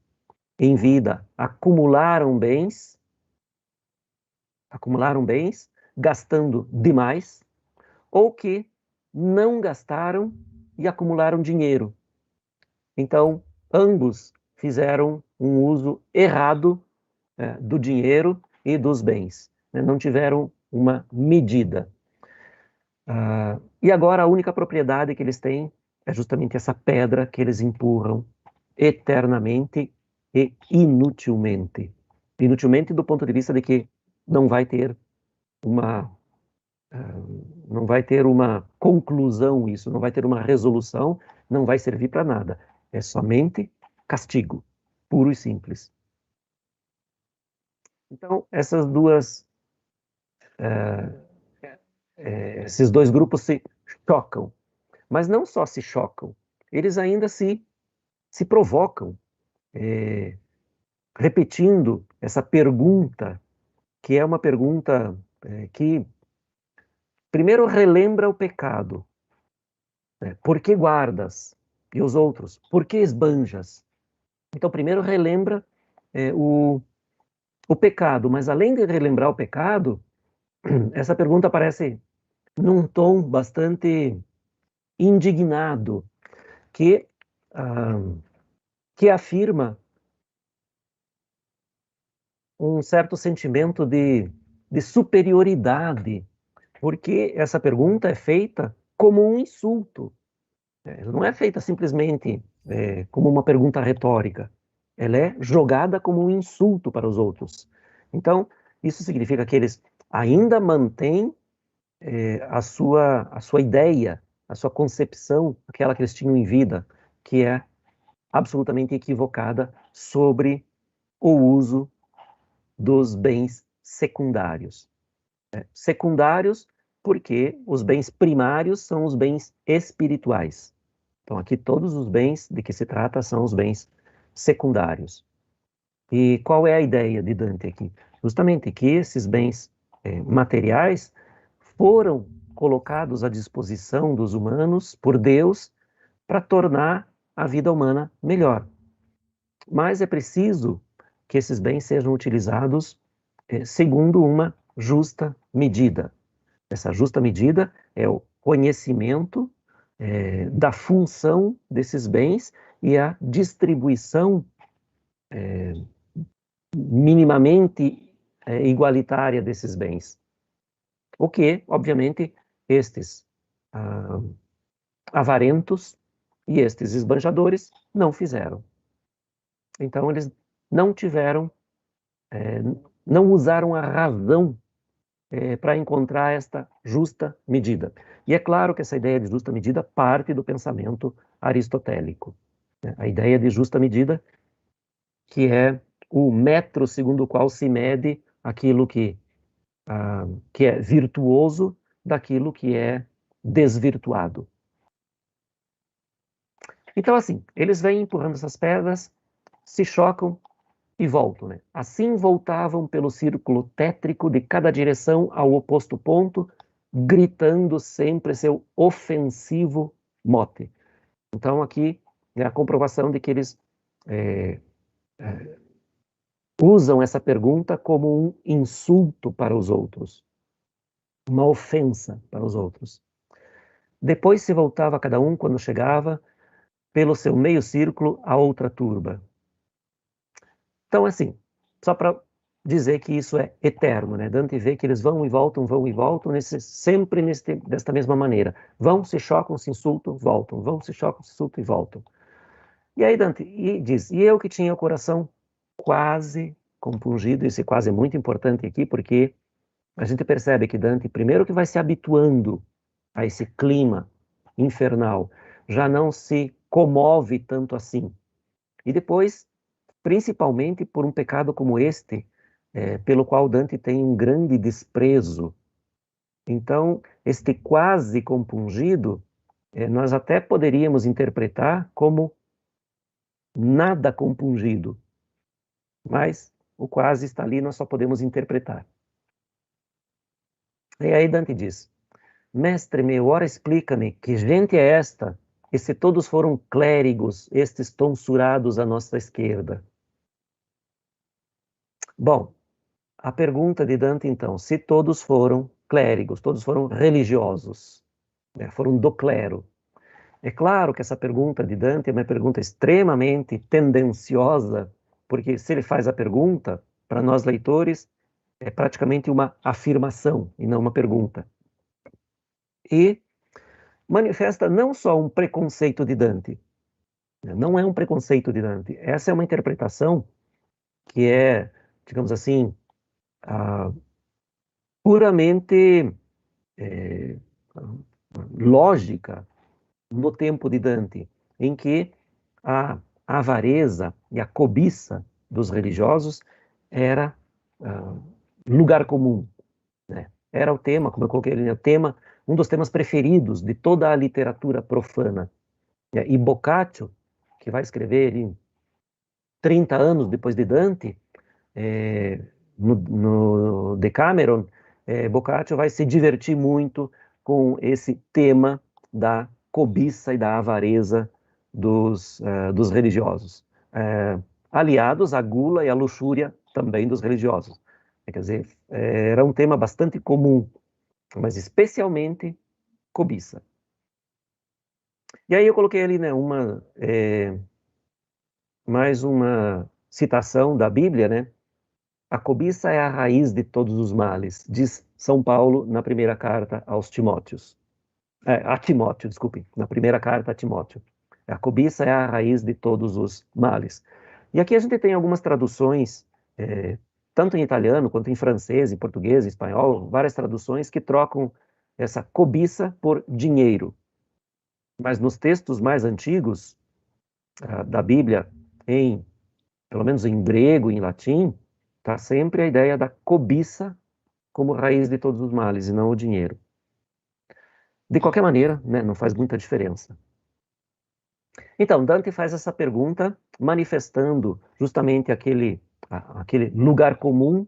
em vida acumularam bens, gastando demais, ou que não gastaram e acumularam dinheiro. Então, ambos fizeram um uso errado do dinheiro e dos bens, né? Não tiveram uma medida. E agora a única propriedade que eles têm é justamente essa pedra que eles empurram eternamente e inutilmente. Inutilmente do ponto de vista de que não vai ter uma conclusão isso, não vai ter uma resolução, não vai servir para nada. É somente castigo, puro e simples. Então, esses dois grupos se chocam, mas não só se chocam, eles ainda se provocam, repetindo essa pergunta, que é uma pergunta que primeiro relembra o pecado. Por que guardas? E os outros, por que esbanjas? Então, primeiro relembra o pecado, mas além de relembrar o pecado, essa pergunta aparece num tom bastante indignado, que afirma um certo sentimento de superioridade, porque essa pergunta é feita como um insulto. Não é feita simplesmente como uma pergunta retórica. Ela é jogada como um insulto para os outros. Então, isso significa que eles ainda mantêm a sua ideia, a sua concepção, aquela que eles tinham em vida, que é absolutamente equivocada sobre o uso dos bens secundários. Secundários porque os bens primários são os bens espirituais. Então, aqui todos os bens de que se trata são os bens secundários. E qual é a ideia de Dante aqui? Justamente que esses bens materiais foram colocados à disposição dos humanos por Deus para tornar a vida humana melhor. Mas é preciso que esses bens sejam utilizados segundo uma justa medida. Essa justa medida é o conhecimento da função desses bens e a distribuição minimamente igualitária desses bens. O que, obviamente, estes avarentos e estes esbanjadores não fizeram. Então, eles não tiveram, não usaram a razão para encontrar esta justa medida. E é claro que essa ideia de justa medida parte do pensamento aristotélico. A ideia de justa medida, que é o metro segundo o qual se mede aquilo que é virtuoso daquilo que é desvirtuado. Então, assim, eles vêm empurrando essas pedras, se chocam e voltam, né? Assim voltavam pelo círculo tétrico de cada direção ao oposto ponto, gritando sempre seu ofensivo mote. Então, aqui é a comprovação de que eles usam essa pergunta como um insulto para os outros, uma ofensa para os outros. Depois se voltava cada um, quando chegava, pelo seu meio círculo, a outra turba. Então, assim, só para dizer que isso é eterno, né? Dante vê que eles vão e voltam, sempre desta mesma maneira. Vão, se chocam, se insultam, voltam. Vão, se chocam, se insultam e voltam. E aí Dante diz, e eu que tinha o coração quase compungido, esse quase é muito importante aqui, porque a gente percebe que Dante, primeiro que vai se habituando a esse clima infernal, já não se comove tanto assim. E depois, principalmente por um pecado como este, pelo qual Dante tem um grande desprezo. Então, este quase compungido, nós até poderíamos interpretar como nada compungido, mas o quase está ali, nós só podemos interpretar. E aí Dante diz, mestre meu, ora explica-me, que gente é esta? E se todos foram clérigos, estes tonsurados à nossa esquerda? Bom, a pergunta de Dante, então, se todos foram clérigos, todos foram religiosos, né, foram do clero. É claro que essa pergunta de Dante é uma pergunta extremamente tendenciosa, porque se ele faz a pergunta, para nós leitores, é praticamente uma afirmação e não uma pergunta. E manifesta não só um preconceito de Dante, não é um preconceito de Dante, essa é uma interpretação que é, digamos assim, puramente lógica no tempo de Dante, em que a avareza e a cobiça dos religiosos era lugar comum, né? Era o tema, como eu coloquei ali, o tema, um dos temas preferidos de toda a literatura profana. E Boccaccio, que vai escrever em 30 anos depois de Dante, no Decameron, Boccaccio vai se divertir muito com esse tema da cobiça e da avareza dos religiosos, aliados à gula e à luxúria também dos religiosos. Quer dizer, era um tema bastante comum, mas especialmente cobiça. E aí eu coloquei ali, né, mais uma citação da Bíblia, né, a cobiça é a raiz de todos os males, diz São Paulo na primeira carta aos Timóteos. A Timóteo, desculpe, na primeira carta a Timóteo. A cobiça é a raiz de todos os males. E aqui a gente tem algumas traduções, tanto em italiano, quanto em francês, em português, em espanhol, várias traduções que trocam essa cobiça por dinheiro. Mas nos textos mais antigos da Bíblia, pelo menos em grego e em latim, está sempre a ideia da cobiça como raiz de todos os males, e não o dinheiro. De qualquer maneira, né, não faz muita diferença. Então, Dante faz essa pergunta manifestando justamente aquele lugar comum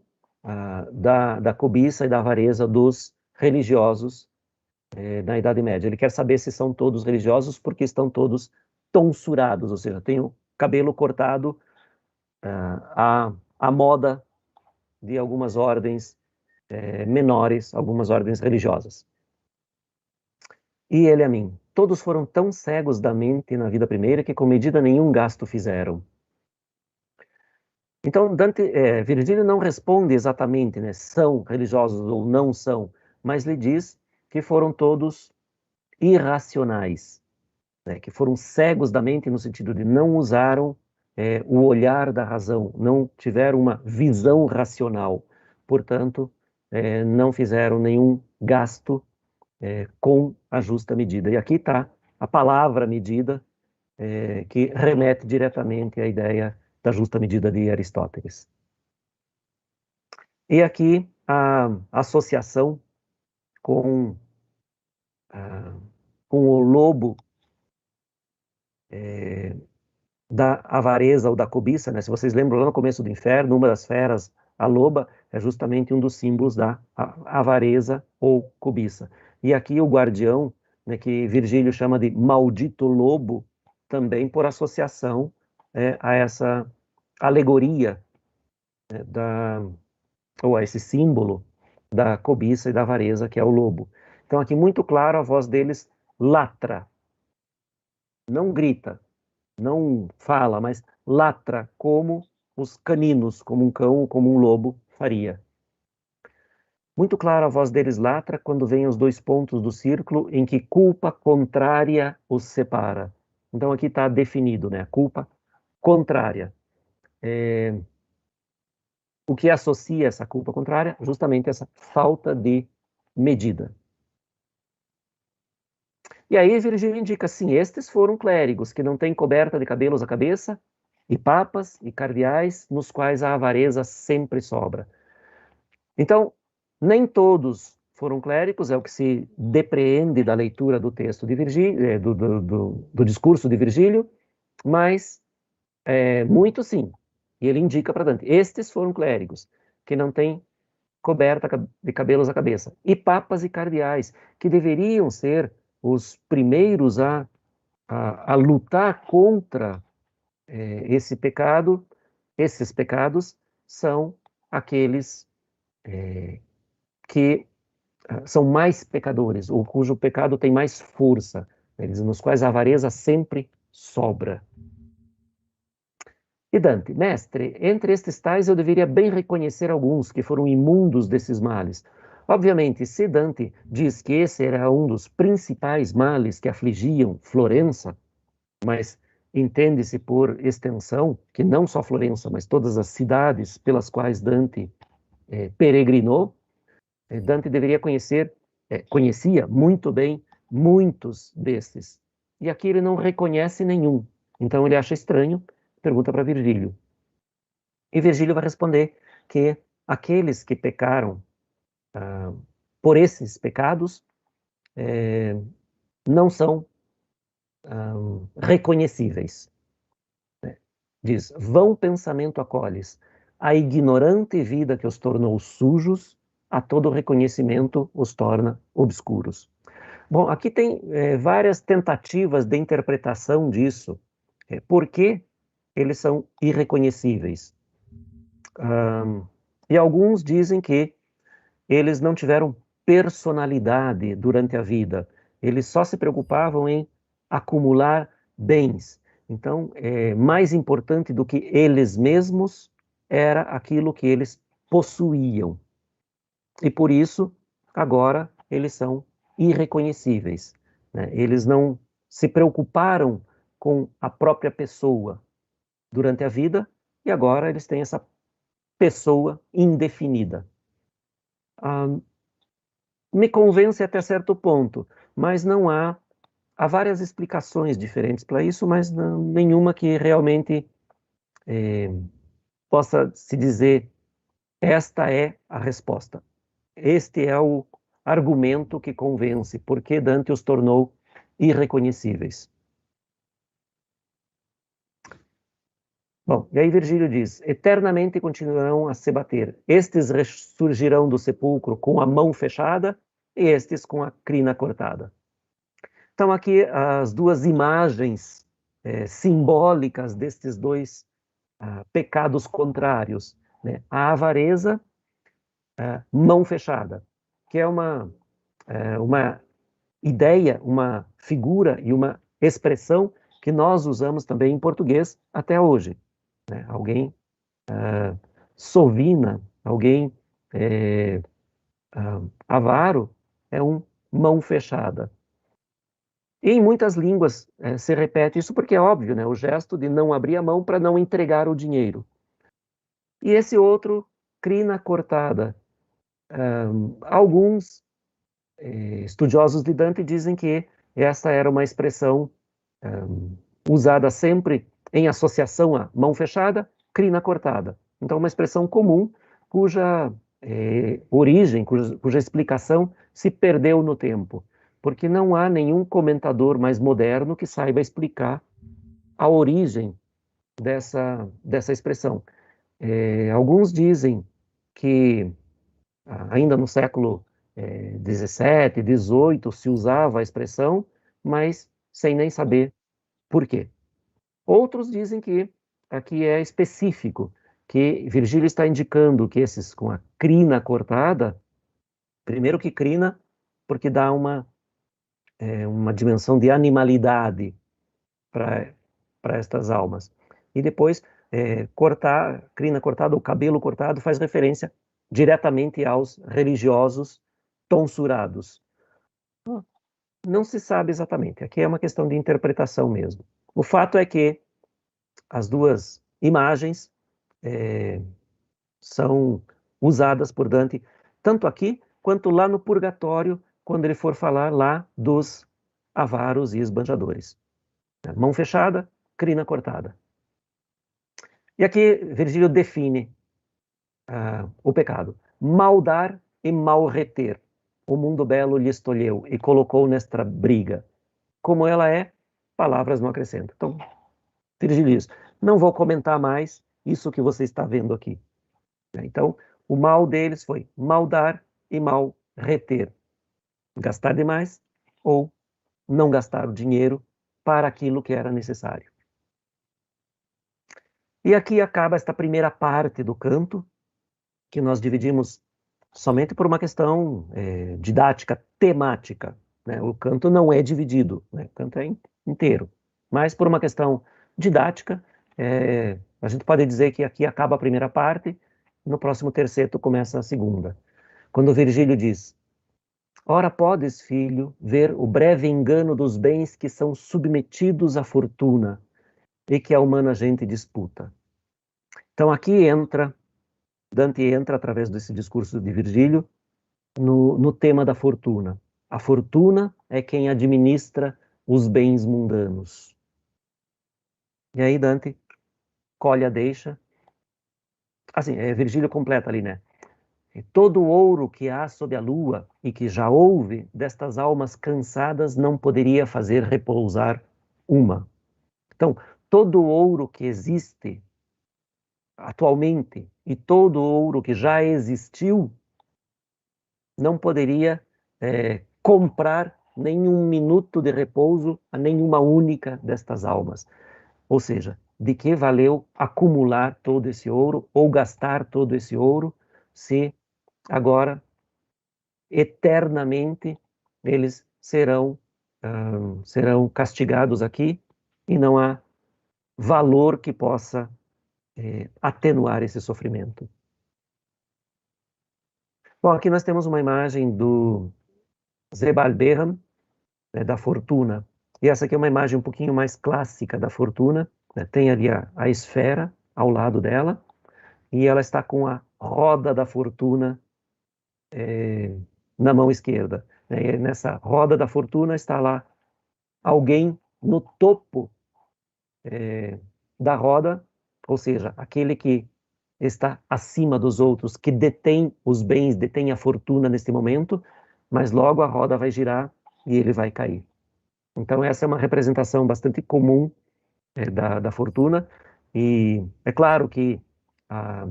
da cobiça e da avareza dos religiosos na Idade Média. Ele quer saber se são todos religiosos porque estão todos tonsurados, ou seja, têm o cabelo cortado à moda de algumas ordens menores, algumas ordens religiosas. E ele a mim, todos foram tão cegos da mente na vida primeira que com medida nenhum gasto fizeram. Então, Virgílio não responde exatamente, né, são religiosos ou não são, mas lhe diz que foram todos irracionais, né, que foram cegos da mente no sentido de não usaram o olhar da razão, não tiveram uma visão racional, portanto, não fizeram nenhum gasto com a justa medida. E aqui está a palavra medida, que remete diretamente à ideia da justa medida de Aristóteles. E aqui a associação com o lobo da avareza ou da cobiça, né? Se vocês lembram, lá no começo do inferno, uma das feras, a loba, é justamente um dos símbolos da avareza ou cobiça. E aqui o guardião, né, que Virgílio chama de maldito lobo, também por associação a essa alegoria ou a esse símbolo da cobiça e da avareza, que é o lobo. Então aqui muito claro a voz deles latra, não grita, não fala, mas latra como os caninos, como um cão, como um lobo faria. Muito claro a voz deles latra quando vem os dois pontos do círculo em que culpa contrária os separa. Então aqui está definido, né? A culpa contrária. O que associa essa culpa contrária? Justamente essa falta de medida. E aí Virgílio indica assim, estes foram clérigos que não têm coberta de cabelos à cabeça, e papas e cardeais, nos quais a avareza sempre sobra. Então, nem todos foram clérigos, é o que se depreende da leitura do texto de Virgílio, do discurso de Virgílio, mas muitos sim. E ele indica para Dante, estes foram clérigos, que não têm coberta de cabelos à cabeça, e papas e cardeais, que deveriam ser os primeiros a lutar contra esse pecado. Esses pecados são aqueles que são mais pecadores, ou cujo pecado tem mais força, nos quais a avareza sempre sobra. E Dante, mestre, entre estes tais eu deveria bem reconhecer alguns que foram imundos desses males. Obviamente, se Dante diz que esse era um dos principais males que afligiam Florença, mas entende-se por extensão que não só Florença, mas todas as cidades pelas quais Dante peregrinou, Dante deveria conhecia muito bem muitos desses. E aqui ele não reconhece nenhum. Então ele acha estranho, pergunta para Virgílio. E Virgílio vai responder que aqueles que pecaram por esses pecados não são reconhecíveis. Diz, vão pensamento acolhes, a ignorante vida que os tornou sujos, a todo reconhecimento os torna obscuros. Bom, aqui tem várias tentativas de interpretação disso. Por que eles são irreconhecíveis? E alguns dizem que eles não tiveram personalidade durante a vida. Eles só se preocupavam em acumular bens. Então, mais importante do que eles mesmos era aquilo que eles possuíam. E por isso, agora, eles são irreconhecíveis, né? Eles não se preocuparam com a própria pessoa durante a vida, e agora eles têm essa pessoa indefinida. Me convence até certo ponto, mas não há várias explicações diferentes para isso, mas nenhuma que realmente possa se dizer esta é a resposta. Este é o argumento que convence porque Dante os tornou irreconhecíveis. Bom, e aí Virgílio diz: eternamente continuarão a se bater. Estes ressurgirão do sepulcro com a mão fechada e estes com a crina cortada. Então aqui as duas imagens simbólicas destes dois pecados contrários, né? A avareza, mão fechada, que é uma ideia, uma figura e uma expressão que nós usamos também em português até hoje, né? Alguém sovina, alguém avaro é um mão fechada. E em muitas línguas se repete isso porque é óbvio, né? O gesto de não abrir a mão para não entregar o dinheiro. E esse outro, crina cortada. Alguns estudiosos de Dante dizem que essa era uma expressão usada sempre em associação a mão fechada, crina cortada. Então, uma expressão comum cuja origem, cuja explicação se perdeu no tempo, porque não há nenhum comentador mais moderno que saiba explicar a origem dessa expressão. Alguns dizem que ainda no século XVII, XVIII se usava a expressão, mas sem nem saber por quê. Outros dizem que aqui é específico, que Virgílio está indicando que esses com a crina cortada, primeiro que crina, porque dá uma dimensão de animalidade para estas almas. E depois, crina cortada ou cabelo cortado faz referência diretamente aos religiosos tonsurados. Não se sabe exatamente, aqui é uma questão de interpretação mesmo. O fato é que as duas imagens são usadas por Dante, tanto aqui quanto lá no Purgatório, quando ele for falar lá dos avaros e esbanjadores. Mão fechada, crina cortada. E aqui Virgílio define o pecado. Mal dar e mal reter. O mundo belo lhe escolheu e colocou nesta briga. Como ela é, palavras não acrescentam. Então, Virgílio diz, não vou comentar mais isso que você está vendo aqui. Então, o mal deles foi mal dar e mal reter. Gastar demais ou não gastar o dinheiro para aquilo que era necessário. E aqui acaba esta primeira parte do canto, que nós dividimos somente por uma questão didática, temática. Né? O canto não é dividido, né? O canto é inteiro. Mas por uma questão didática, a gente pode dizer que aqui acaba a primeira parte, no próximo terceto começa a segunda. Quando Virgílio diz: ora podes, filho, ver o breve engano dos bens que são submetidos à fortuna e que a humana gente disputa. Então aqui Dante entra, através desse discurso de Virgílio, no tema da fortuna. A fortuna é quem administra os bens mundanos. E aí Dante colhe a deixa. Assim, Virgílio completa ali, né? Todo o ouro que há sob a lua e que já houve destas almas cansadas não poderia fazer repousar uma. Então, todo o ouro que existe atualmente e todo o ouro que já existiu não poderia comprar nenhum minuto de repouso a nenhuma única destas almas. Ou seja, de que valeu acumular todo esse ouro ou gastar todo esse ouro se agora, eternamente, eles serão castigados aqui e não há valor que possa atenuar esse sofrimento. Bom, aqui nós temos uma imagem do Zebalberhan, né, da fortuna. E essa aqui é uma imagem um pouquinho mais clássica da fortuna, né? Tem ali a esfera ao lado dela, e ela está com a roda da fortuna na mão esquerda, né? E nessa roda da fortuna está lá alguém no topo da roda, ou seja, aquele que está acima dos outros, que detém os bens, detém a fortuna neste momento, mas logo a roda vai girar e ele vai cair. Então essa é uma representação bastante comum da fortuna, e é claro que a,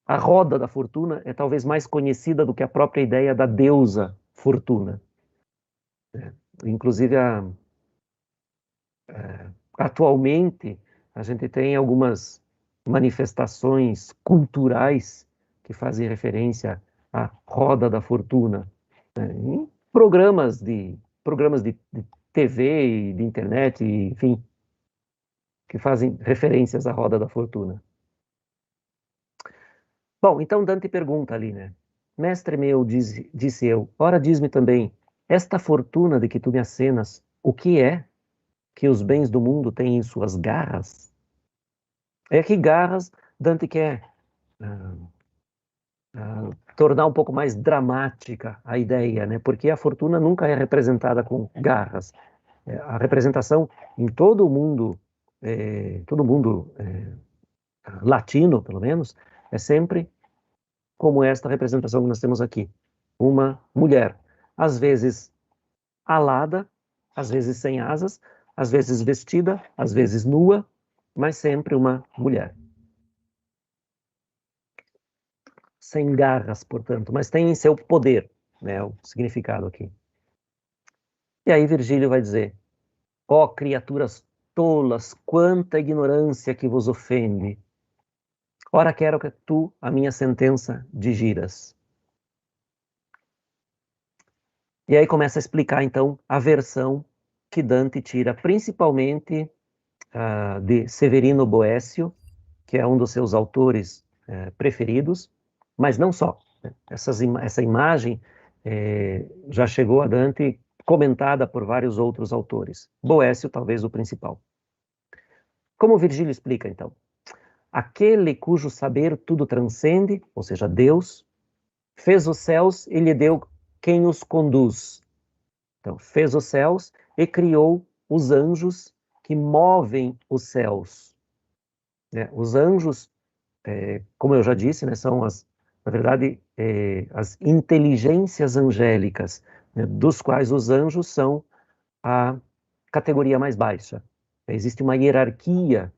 a roda da fortuna é talvez mais conhecida do que a própria ideia da deusa fortuna. Inclusive, atualmente, a gente tem algumas manifestações culturais que fazem referência à roda da fortuna, né? Em programas de TV e de internet, enfim, que fazem referências à roda da fortuna. Bom, então Dante pergunta ali, né? Mestre meu, disse eu, ora diz-me também, esta fortuna de que tu me acenas, o que é que os bens do mundo têm em suas garras? É que garras Dante quer tornar um pouco mais dramática a ideia, né? Porque a fortuna nunca é representada com garras. A representação em todo mundo latino, pelo menos, é sempre como esta representação que nós temos aqui. Uma mulher, às vezes alada, às vezes sem asas, às vezes vestida, às vezes nua, mas sempre uma mulher. Sem garras, portanto, mas tem em seu poder, né, o significado aqui. E aí Virgílio vai dizer, ó criaturas tolas, quanta ignorância que vos ofende. Ora quero que tu a minha sentença digiras. E aí começa a explicar, então, a versão que Dante tira, principalmente de Severino Boécio, que é um dos seus autores preferidos, mas não só. Né? Essa imagem já chegou a Dante comentada por vários outros autores. Boécio, talvez o principal. Como Virgílio explica, então? Aquele cujo saber tudo transcende, ou seja, Deus, fez os céus e lhe deu quem os conduz. Então, fez os céus e criou os anjos que movem os céus. Né? Os anjos, como eu já disse, né, são na verdade, as inteligências angélicas, né, dos quais os anjos são a categoria mais baixa. Existe uma hierarquia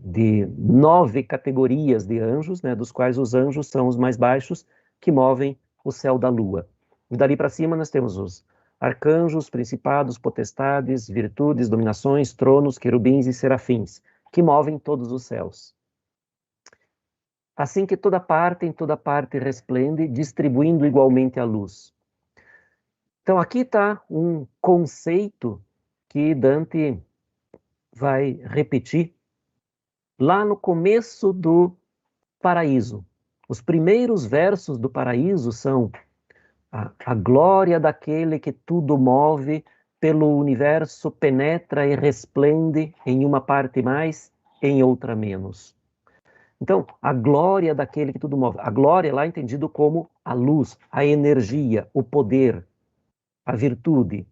de 9 categorias de anjos, né, dos quais os anjos são os mais baixos, que movem o céu da lua. E dali para cima nós temos os arcanjos, principados, potestades, virtudes, dominações, tronos, querubins e serafins, que movem todos os céus. Assim que em toda parte resplende, distribuindo igualmente a luz. Então aqui está um conceito que Dante vai repetir lá no começo do Paraíso. Os primeiros versos do Paraíso são a glória daquele que tudo move, pelo universo penetra e resplende em uma parte mais, em outra menos. Então, a glória daquele que tudo move. A glória lá é entendido como a luz, a energia, o poder, a virtude.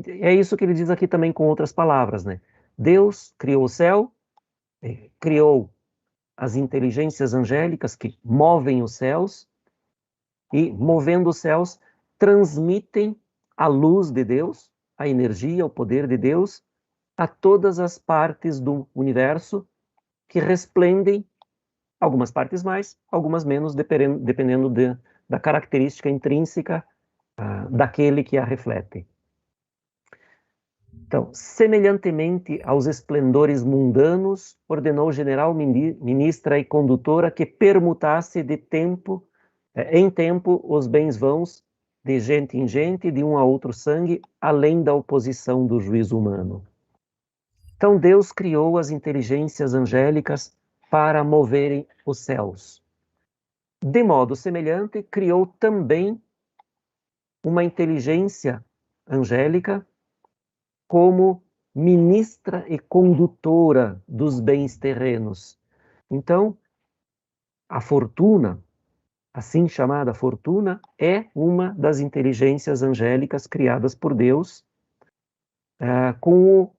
É isso que ele diz aqui também com outras palavras, né? Deus criou o céu, criou as inteligências angélicas que movem os céus e, movendo os céus, transmitem a luz de Deus, a energia, o poder de Deus, a todas as partes do universo que resplendem, algumas partes mais, algumas menos, dependendo da característica intrínseca daquele que a reflete. Então, semelhantemente aos esplendores mundanos, ordenou general, ministra e condutora que permutasse em tempo os bens vãos, de gente em gente, de um a outro sangue, além da oposição do juízo humano. Então Deus criou as inteligências angélicas para moverem os céus. De modo semelhante, criou também uma inteligência angélica como ministra e condutora dos bens terrenos. Então, a fortuna, assim chamada fortuna, é uma das inteligências angélicas criadas por Deus, com o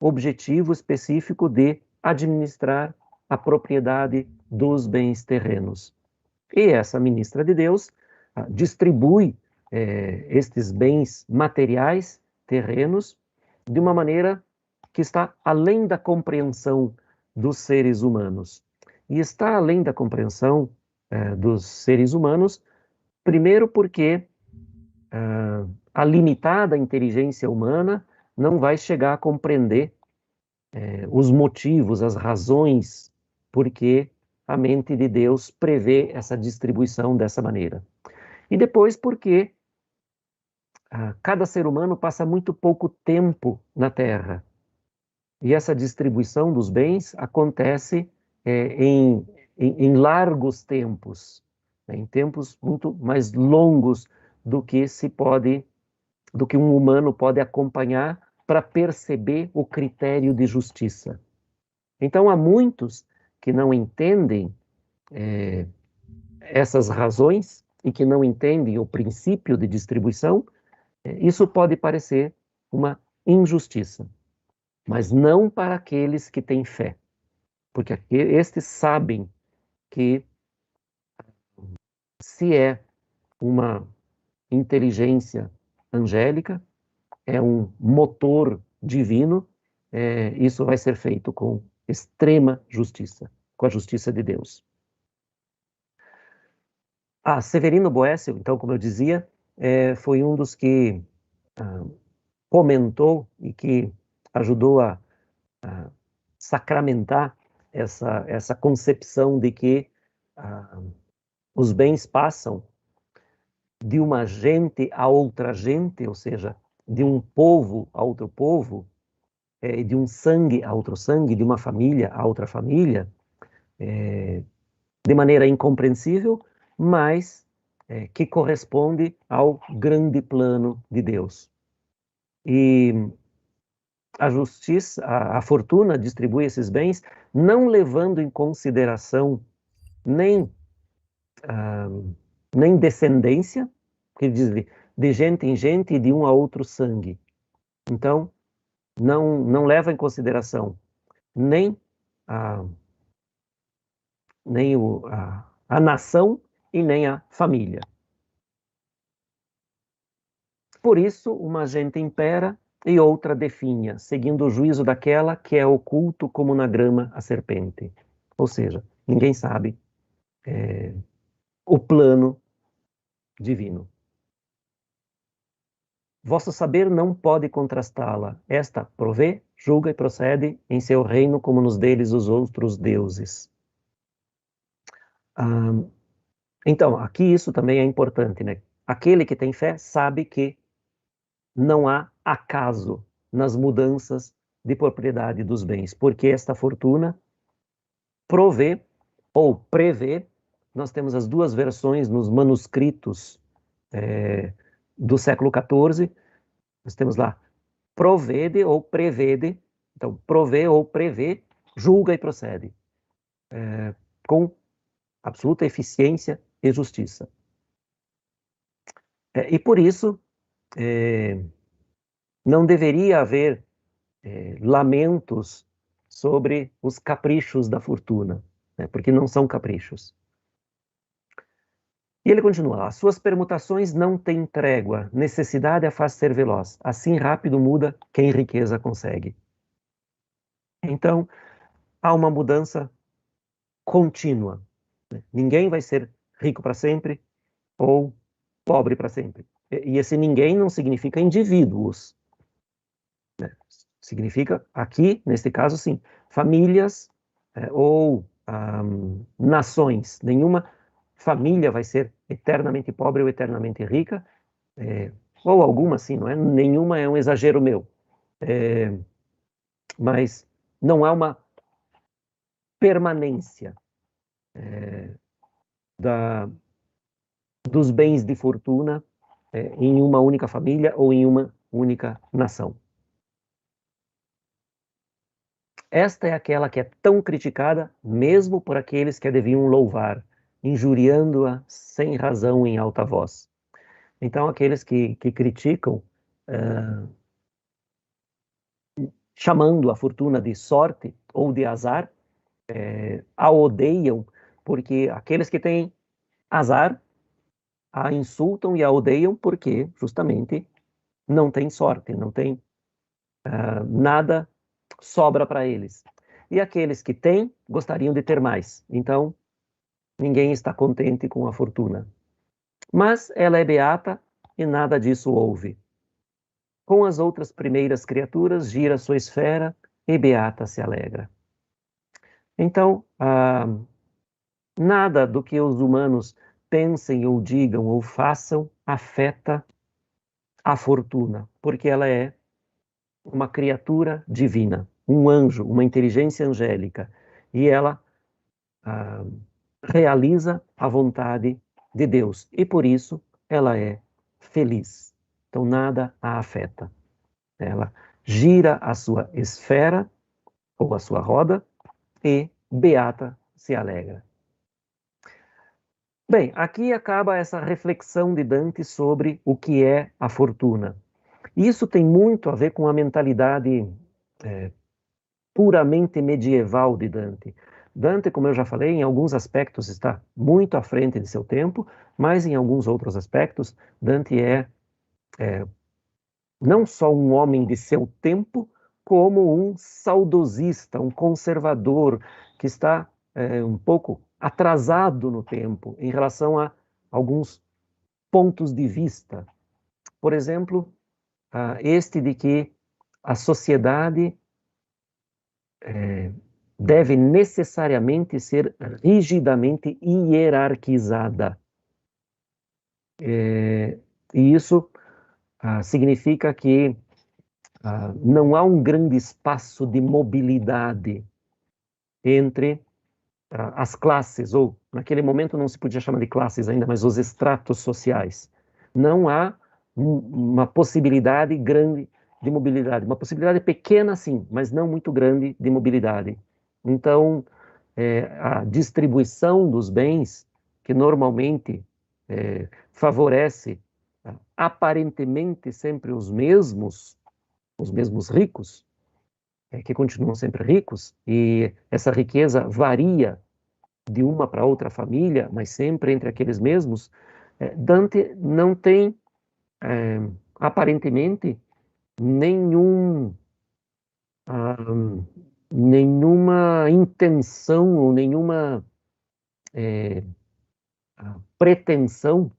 objetivo específico de administrar a propriedade dos bens terrenos. E essa ministra de Deus distribui estes bens materiais terrenos de uma maneira que está além da compreensão dos seres humanos. E está além da compreensão dos seres humanos, primeiro porque a limitada inteligência humana não vai chegar a compreender os motivos, as razões por que a mente de Deus prevê essa distribuição dessa maneira. E depois porque cada ser humano passa muito pouco tempo na Terra. E essa distribuição dos bens acontece em largos tempos, em tempos muito mais longos do que do que um humano pode acompanhar para perceber o critério de justiça. Então, há muitos que não entendem essas razões e que não entendem o princípio de distribuição. Isso pode parecer uma injustiça, mas não para aqueles que têm fé, porque estes sabem que se é uma inteligência angélica, é um motor divino, isso vai ser feito com extrema justiça, com a justiça de Deus. Severino Boécio, então, como eu dizia, foi um dos que comentou e que ajudou a sacramentar essa concepção de que os bens passam de uma gente a outra gente, ou seja, de um povo a outro povo, de um sangue a outro sangue, de uma família a outra família, de maneira incompreensível, mas que corresponde ao grande plano de Deus. E a justiça, a fortuna distribui esses bens, não levando em consideração nem descendência, que diz de gente em gente e de um a outro sangue. Então, não leva em consideração nem a nação e nem a família. Por isso, uma gente impera e outra definha, seguindo o juízo daquela que é oculto como na grama a serpente. Ou seja, ninguém sabe o plano divino. Vosso saber não pode contrastá-la. Esta provê, julga e procede em seu reino como nos deles os outros deuses. Então, aqui isso também é importante, né? Aquele que tem fé sabe que não há acaso nas mudanças de propriedade dos bens, porque esta fortuna provê ou prevê. Nós temos as duas versões nos manuscritos do século XIV. Nós temos lá provede ou prevede. Então, provê ou prevê, julga e procede, com absoluta eficiência e justiça. E por isso, não deveria haver lamentos sobre os caprichos da fortuna, né, porque não são caprichos. E ele continua: as suas permutações não têm trégua, necessidade a faz ser veloz, assim rápido muda quem riqueza consegue. Então, há uma mudança contínua. Né? Ninguém vai ser rico para sempre ou pobre para sempre. E esse ninguém não significa indivíduos. Né? Significa, aqui, neste caso, sim, famílias ou nações. Nenhuma família vai ser eternamente pobre ou eternamente rica, ou alguma sim, não é? Nenhuma é um exagero meu. Mas não há uma permanência dos bens de fortuna em uma única família ou em uma única nação. Esta é aquela que é tão criticada, mesmo por aqueles que a deviam louvar, injuriando-a sem razão em alta voz. Então, aqueles que criticam, chamando a fortuna de sorte ou de azar, a odeiam, porque aqueles que têm azar a insultam e a odeiam porque, justamente, não tem sorte, não tem nada sobra para eles. E aqueles que têm, gostariam de ter mais. Então, ninguém está contente com a fortuna. Mas ela é beata e nada disso houve. Com as outras primeiras criaturas, gira sua esfera e beata se alegra. Então, nada do que os humanos pensem ou digam ou façam afeta a fortuna, porque ela é uma criatura divina, um anjo, uma inteligência angélica, e ela realiza a vontade de Deus, e por isso ela é feliz. Então nada a afeta. Ela gira a sua esfera, ou a sua roda, e beata se alegra. Bem, aqui acaba essa reflexão de Dante sobre o que é a fortuna. Isso tem muito a ver com a mentalidade puramente medieval de Dante. Dante, como eu já falei, em alguns aspectos está muito à frente de seu tempo, mas em alguns outros aspectos, Dante é não só um homem de seu tempo, como um saudosista, um conservador, que está um pouco atrasado no tempo em relação a alguns pontos de vista. Por exemplo, este de que a sociedade deve necessariamente ser rigidamente hierarquizada. E isso significa que não há um grande espaço de mobilidade entre as classes, ou naquele momento não se podia chamar de classes ainda, mas os estratos sociais. Não há uma possibilidade grande de mobilidade, uma possibilidade pequena sim, mas não muito grande de mobilidade. Então, a distribuição dos bens, que normalmente favorece aparentemente sempre os mesmos ricos, que continuam sempre ricos, e essa riqueza varia de uma para outra família, mas sempre entre aqueles mesmos, Dante não tem, aparentemente, nenhuma intenção ou nenhuma pretensão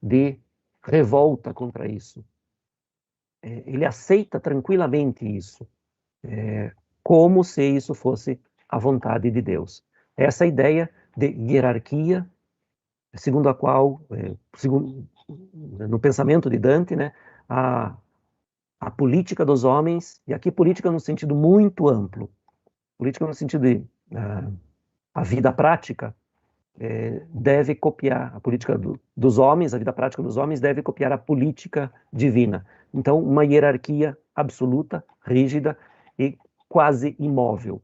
de revolta contra isso. Ele aceita tranquilamente isso, como se isso fosse a vontade de Deus. Essa ideia de hierarquia, segundo a qual, no pensamento de Dante, né, a política dos homens, e aqui política no sentido muito amplo, política no sentido de a vida prática, deve copiar a política dos homens, a vida prática dos homens deve copiar a política divina. Então, uma hierarquia absoluta, rígida e quase imóvel.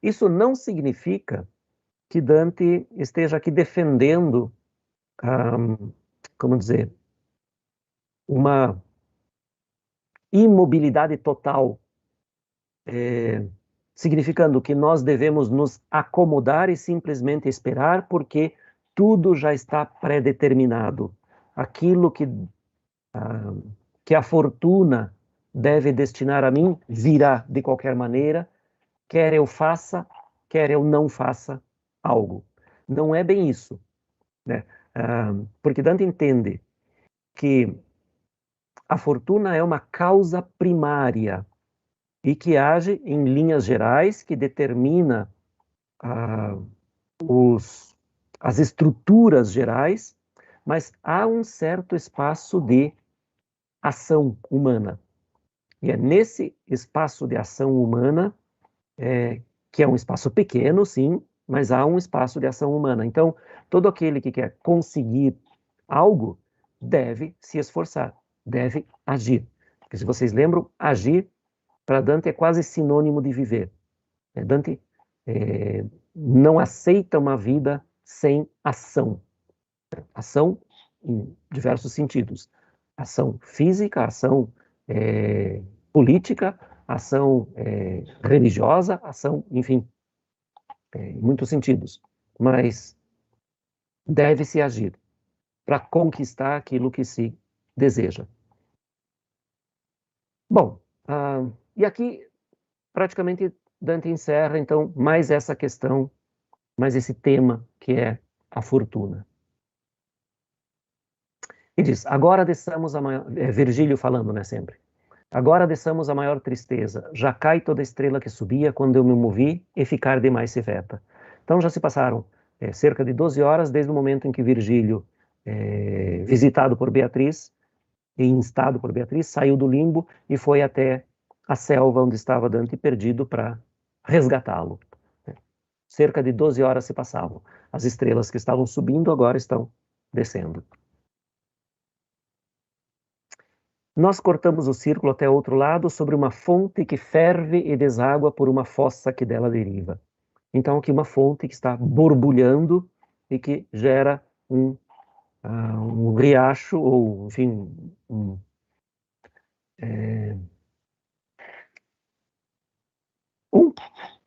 Isso não significa que Dante esteja aqui defendendo, como dizer, uma imobilidade total, significando que nós devemos nos acomodar e simplesmente esperar, porque tudo já está pré-determinado. Aquilo que a fortuna deve destinar a mim virá de qualquer maneira, quer eu faça, quer eu não faça algo. Não é bem isso, né? Porque Dante entende que a fortuna é uma causa primária e que age em linhas gerais, que determina as estruturas gerais, mas há um certo espaço de ação humana. E é nesse espaço de ação humana, que é um espaço pequeno, sim, mas há um espaço de ação humana. Então, todo aquele que quer conseguir algo deve se esforçar, deve agir. Porque, se vocês lembram, agir para Dante é quase sinônimo de viver. Dante não aceita uma vida sem ação. Ação em diversos sentidos. Ação física, ação política, ação religiosa, ação, enfim, em muitos sentidos. Mas deve-se agir para conquistar aquilo que se deseja. Bom, e aqui praticamente Dante encerra, então, mais essa questão, mais esse tema que é a fortuna. E diz, agora desçamos a maior... Virgílio falando, né, sempre. Agora desçamos a maior tristeza, já cai toda estrela que subia quando eu me movi e ficar demais se veta. Então já se passaram cerca de 12 horas desde o momento em que Virgílio, visitado por Beatriz, e instado por Beatriz, saiu do limbo e foi até a selva onde estava Dante perdido para resgatá-lo. Cerca de 12 horas se passavam. As estrelas que estavam subindo agora estão descendo. Nós cortamos o círculo até o outro lado sobre uma fonte que ferve e deságua por uma fossa que dela deriva. Então aqui uma fonte que está borbulhando e que gera um riacho, ou enfim, um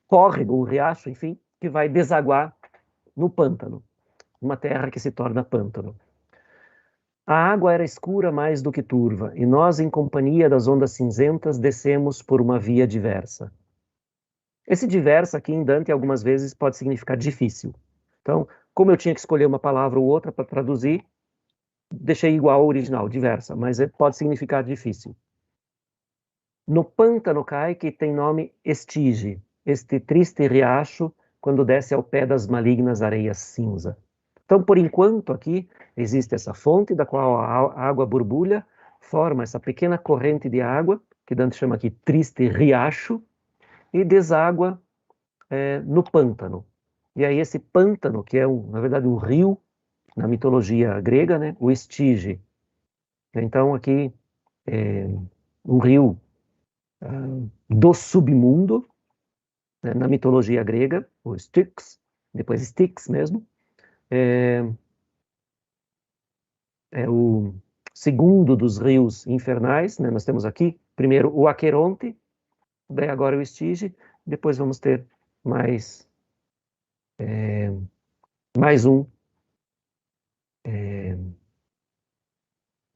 córrego, um riacho, enfim, que vai desaguar no pântano, uma terra que se torna pântano. A água era escura mais do que turva, e nós, em companhia das ondas cinzentas, descemos por uma via diversa. Esse diversa aqui em Dante algumas vezes pode significar difícil. Então, como eu tinha que escolher uma palavra ou outra para traduzir, deixei igual ao original, diversa, mas pode significar difícil. No pântano cai, que tem nome Estige, este triste riacho, quando desce ao pé das malignas areias cinza. Então, por enquanto, aqui existe essa fonte da qual a água borbulha, forma essa pequena corrente de água, que Dante chama aqui triste riacho, e deságua no pântano. E aí esse pântano, que é, na verdade, um rio, na mitologia grega, né, o Estige. Então, aqui, um rio do submundo, né, na mitologia grega, o Styx, depois Styx mesmo, é o segundo dos rios infernais, né? Nós temos aqui, primeiro, o Aqueronte, daí agora o Estige, depois vamos ter mais um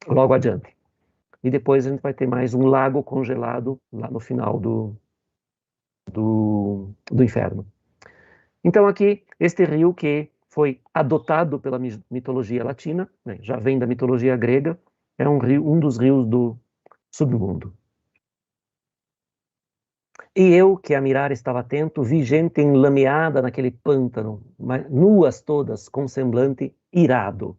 logo adiante. E depois a gente vai ter mais um lago congelado lá no final do inferno. Então aqui, este rio que foi adotado pela mitologia latina, né, já vem da mitologia grega, é um dos rios do submundo. E eu, que a mirar estava atento, vi gente enlameada naquele pântano, nuas todas, com semblante irado.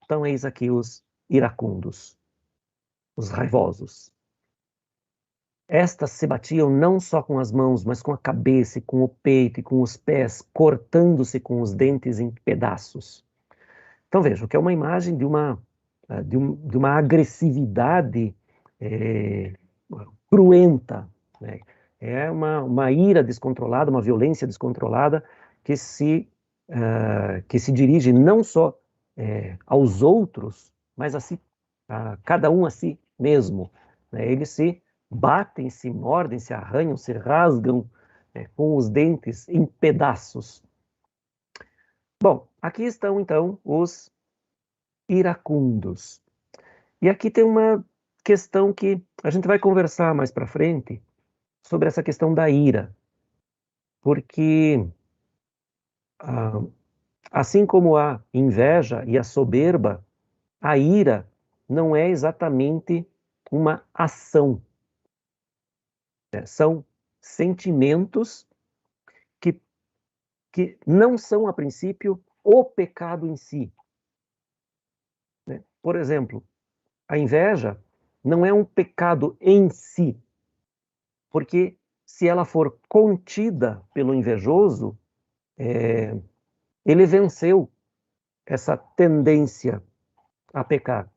Então eis aqui os iracundos, os raivosos. Estas se batiam não só com as mãos, mas com a cabeça, e com o peito e com os pés, cortando-se com os dentes em pedaços. Então vejam que é uma imagem de uma agressividade cruenta, né? É uma ira descontrolada, uma violência descontrolada que se dirige não só aos outros, mas a cada um a si mesmo, né? Eles se batem, se mordem, se arranham, se rasgam com os dentes em pedaços. Bom, aqui estão então os iracundos. E aqui tem uma questão que a gente vai conversar mais para frente sobre essa questão da ira, porque assim como a inveja e a soberba, a ira não é exatamente uma ação. São sentimentos que não são, a princípio, o pecado em si. Por exemplo, a inveja não é um pecado em si, porque se ela for contida pelo invejoso, ele venceu essa tendência a pecar.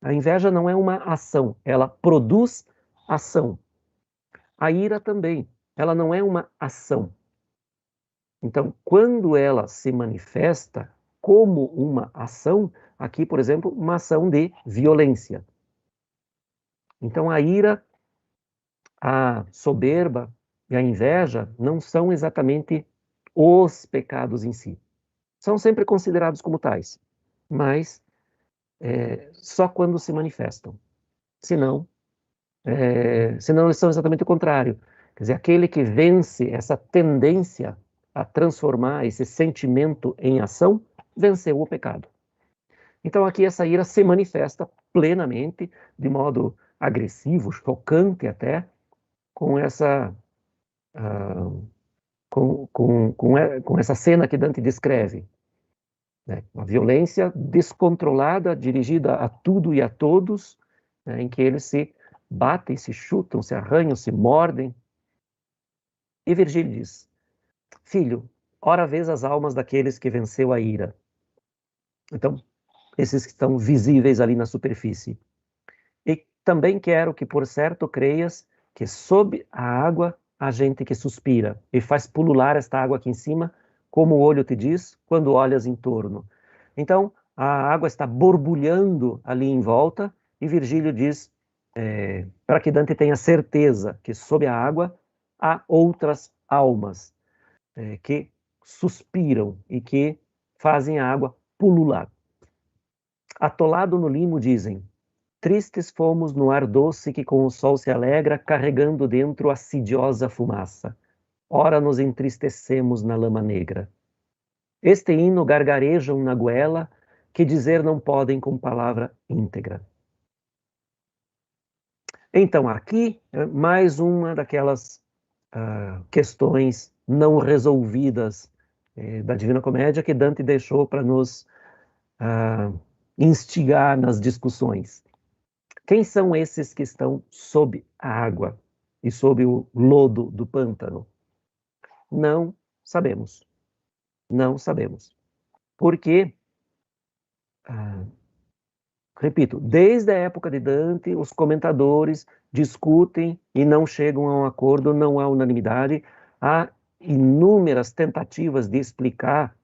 A inveja não é uma ação, ela produz ação. A ira também, ela não é uma ação. Então, quando ela se manifesta como uma ação, aqui, por exemplo, uma ação de violência. Então, a ira, a soberba e a inveja não são exatamente os pecados em si. São sempre considerados como tais, mas só quando se manifestam. Senão, senão eles são exatamente o contrário. Quer dizer, aquele que vence essa tendência a transformar esse sentimento em ação, venceu o pecado. Então aqui essa ira se manifesta plenamente, de modo agressivo, chocante até, com essa com essa cena que Dante descreve, né? Uma violência descontrolada, dirigida a tudo e a todos, né? Em que eles se batem, se chutam, se arranham, se mordem. E Virgílio diz: filho, ora vês as almas daqueles que venceu a ira. Então, esses que estão visíveis ali na superfície. E também quero que, por certo, creias que sob a água há gente que suspira e faz pulular esta água aqui em cima, como o olho te diz quando olhas em torno. Então, a água está borbulhando ali em volta e Virgílio diz, para que Dante tenha certeza que sob a água há outras almas que suspiram e que fazem a água pulular. Atolado no limo, dizem, tristes fomos no ar doce que com o sol se alegra, carregando dentro assidiosa fumaça. Ora nos entristecemos na lama negra. Este hino gargarejam na goela, que dizer não podem com palavra íntegra. Então, aqui, mais uma daquelas questões não resolvidas da Divina Comédia que Dante deixou para nos instigar nas discussões. Quem são esses que estão sob a água e sob o lodo do pântano? Não sabemos. Não sabemos. Porque, repito, desde a época de Dante, os comentadores discutem e não chegam a um acordo, não há unanimidade. Há inúmeras tentativas de explicar,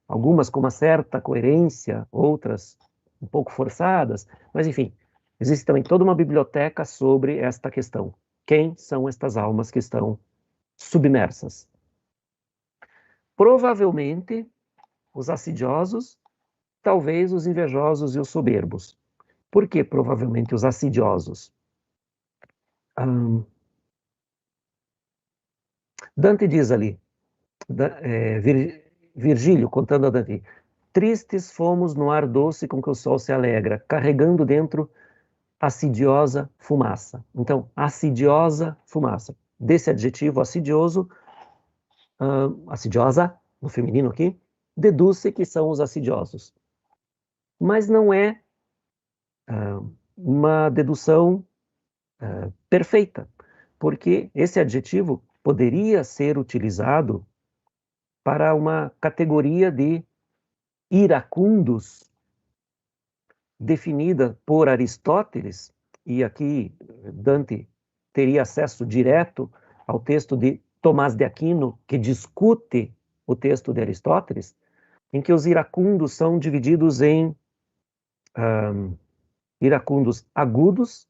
algumas com uma certa coerência, outras um pouco forçadas, mas enfim, existe também toda uma biblioteca sobre esta questão. Quem são estas almas que estão submersas? Provavelmente os assidiosos, talvez os invejosos e os soberbos. Por que provavelmente os assidiosos? Dante diz ali, Virgílio contando a Dante, tristes fomos no ar doce com que o sol se alegra, carregando dentro assidiosa fumaça. Então, assidiosa fumaça. Desse adjetivo assidioso, assidiosa, no feminino aqui, deduz-se que são os assidiosos. Mas não é uma dedução perfeita, porque esse adjetivo poderia ser utilizado para uma categoria de iracundos definida por Aristóteles, e aqui Dante teria acesso direto ao texto de Tomás de Aquino, que discute o texto de Aristóteles, em que os iracundos são divididos em iracundos agudos,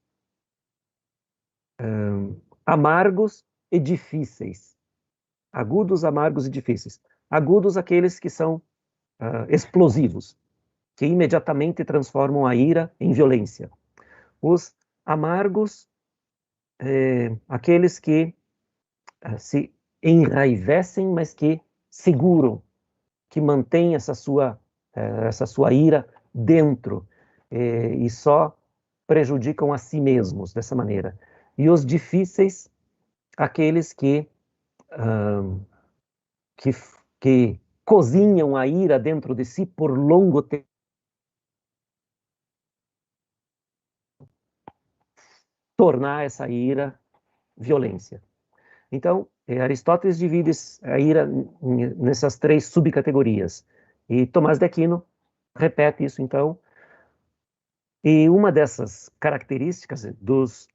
amargos e difíceis. Agudos, amargos e difíceis. Agudos, aqueles que são explosivos, que imediatamente transformam a ira em violência. Os amargos, aqueles que se enraivecem, mas que seguram, que mantêm essa sua ira dentro e só prejudicam a si mesmos dessa maneira. E os difíceis, aqueles que cozinham a ira dentro de si por longo tempo, tornar essa ira violência. Então, Aristóteles divide a ira nessas 3 subcategorias. E Tomás de Aquino repete isso, então. E uma dessas características dos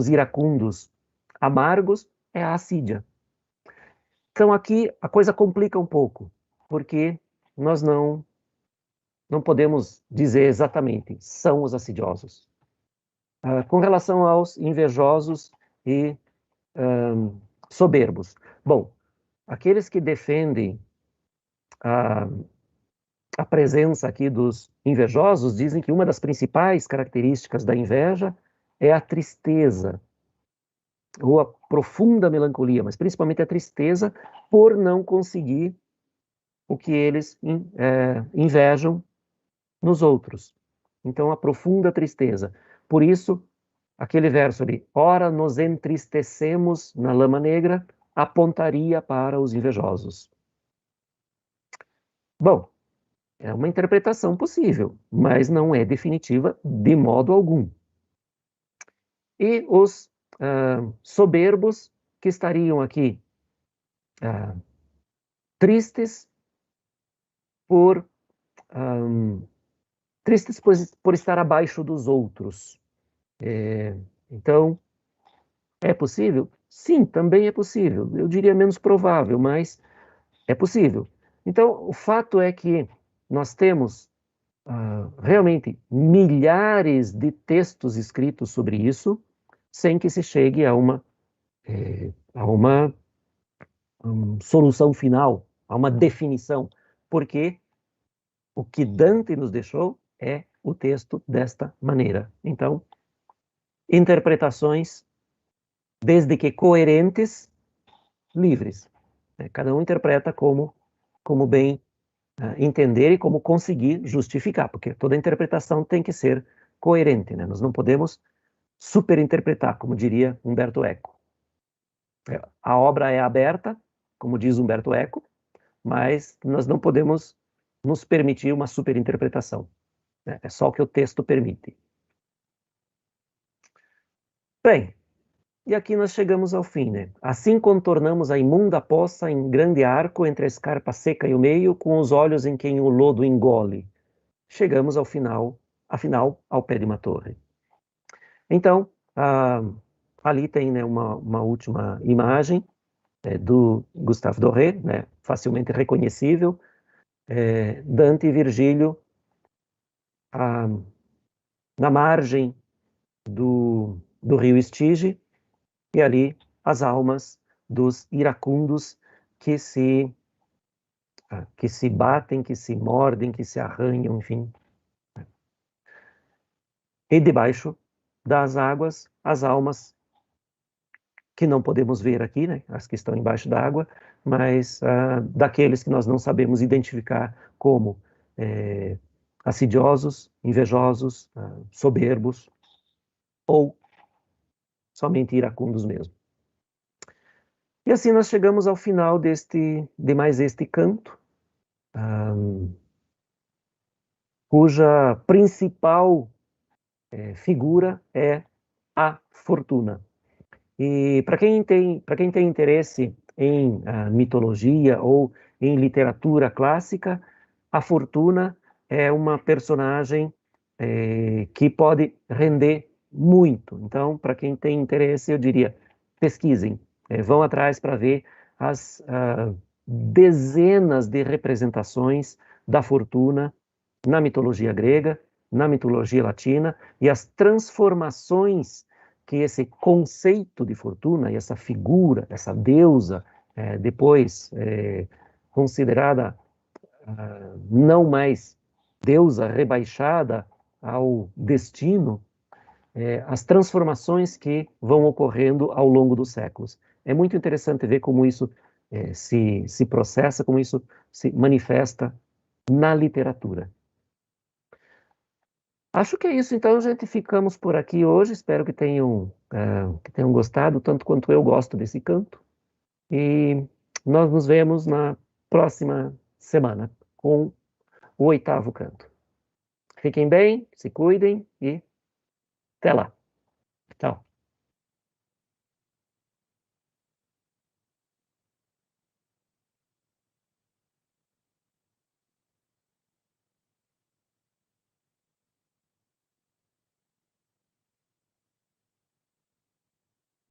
iracundos amargos é a assídia. Então, aqui a coisa complica um pouco, porque nós não podemos dizer exatamente, são os assidiosos. Com relação aos invejosos e soberbos. Bom, aqueles que defendem a presença aqui dos invejosos dizem que uma das principais características da inveja é a tristeza, ou a profunda melancolia, mas principalmente a tristeza por não conseguir o que eles invejam nos outros. Então, a profunda tristeza. Por isso, aquele verso ali, ora nos entristecemos na lama negra, apontaria para os invejosos. Bom, é uma interpretação possível, mas não é definitiva de modo algum. E os soberbos que estariam aqui tristes por estar abaixo dos outros. Então, é possível? Sim, também é possível. Eu diria menos provável, mas é possível. Então, o fato é que nós temos realmente milhares de textos escritos sobre isso, sem que se chegue a uma solução final, a uma definição, porque o que Dante nos deixou é o texto desta maneira. Então, interpretações, desde que coerentes, livres. Cada um interpreta como bem entender e como conseguir justificar, porque toda interpretação tem que ser coerente, né? Nós não podemos superinterpretar, como diria Umberto Eco. A obra é aberta, como diz Umberto Eco, mas nós não podemos nos permitir uma superinterpretação. É só o que o texto permite. Bem, e aqui nós chegamos ao fim, né? Assim contornamos a imunda poça em grande arco entre a escarpa seca e o meio, com os olhos em quem o lodo engole. Chegamos ao final, afinal, ao pé de uma torre. Então, ali tem, né, uma última imagem do Gustave Doré, né, facilmente reconhecível, Dante e Virgílio na margem do rio Estige, e ali as almas dos iracundos que se batem, que se mordem, que se arranham, enfim. E debaixo das águas, as almas que não podemos ver aqui, né, as que estão embaixo da água, mas daqueles que nós não sabemos identificar como assidiosos, invejosos, soberbos, ou somente iracundos mesmo. E assim nós chegamos ao final de mais este canto, cuja principal figura é a fortuna. E para quem tem interesse em mitologia ou em literatura clássica, a fortuna é uma personagem que pode render muito. Então, para quem tem interesse, eu diria, pesquisem, vão atrás para ver as dezenas de representações da fortuna na mitologia grega, na mitologia latina, e as transformações que esse conceito de fortuna e essa figura, essa deusa, depois considerada não mais deusa, rebaixada ao destino, as transformações que vão ocorrendo ao longo dos séculos. É muito interessante ver como isso se processa, como isso se manifesta na literatura. Acho que é isso, então, gente. Ficamos por aqui hoje. Espero que tenham gostado, tanto quanto eu gosto desse canto. E nós nos vemos na próxima semana com o 8º canto. Fiquem bem, se cuidem e até lá. Tchau.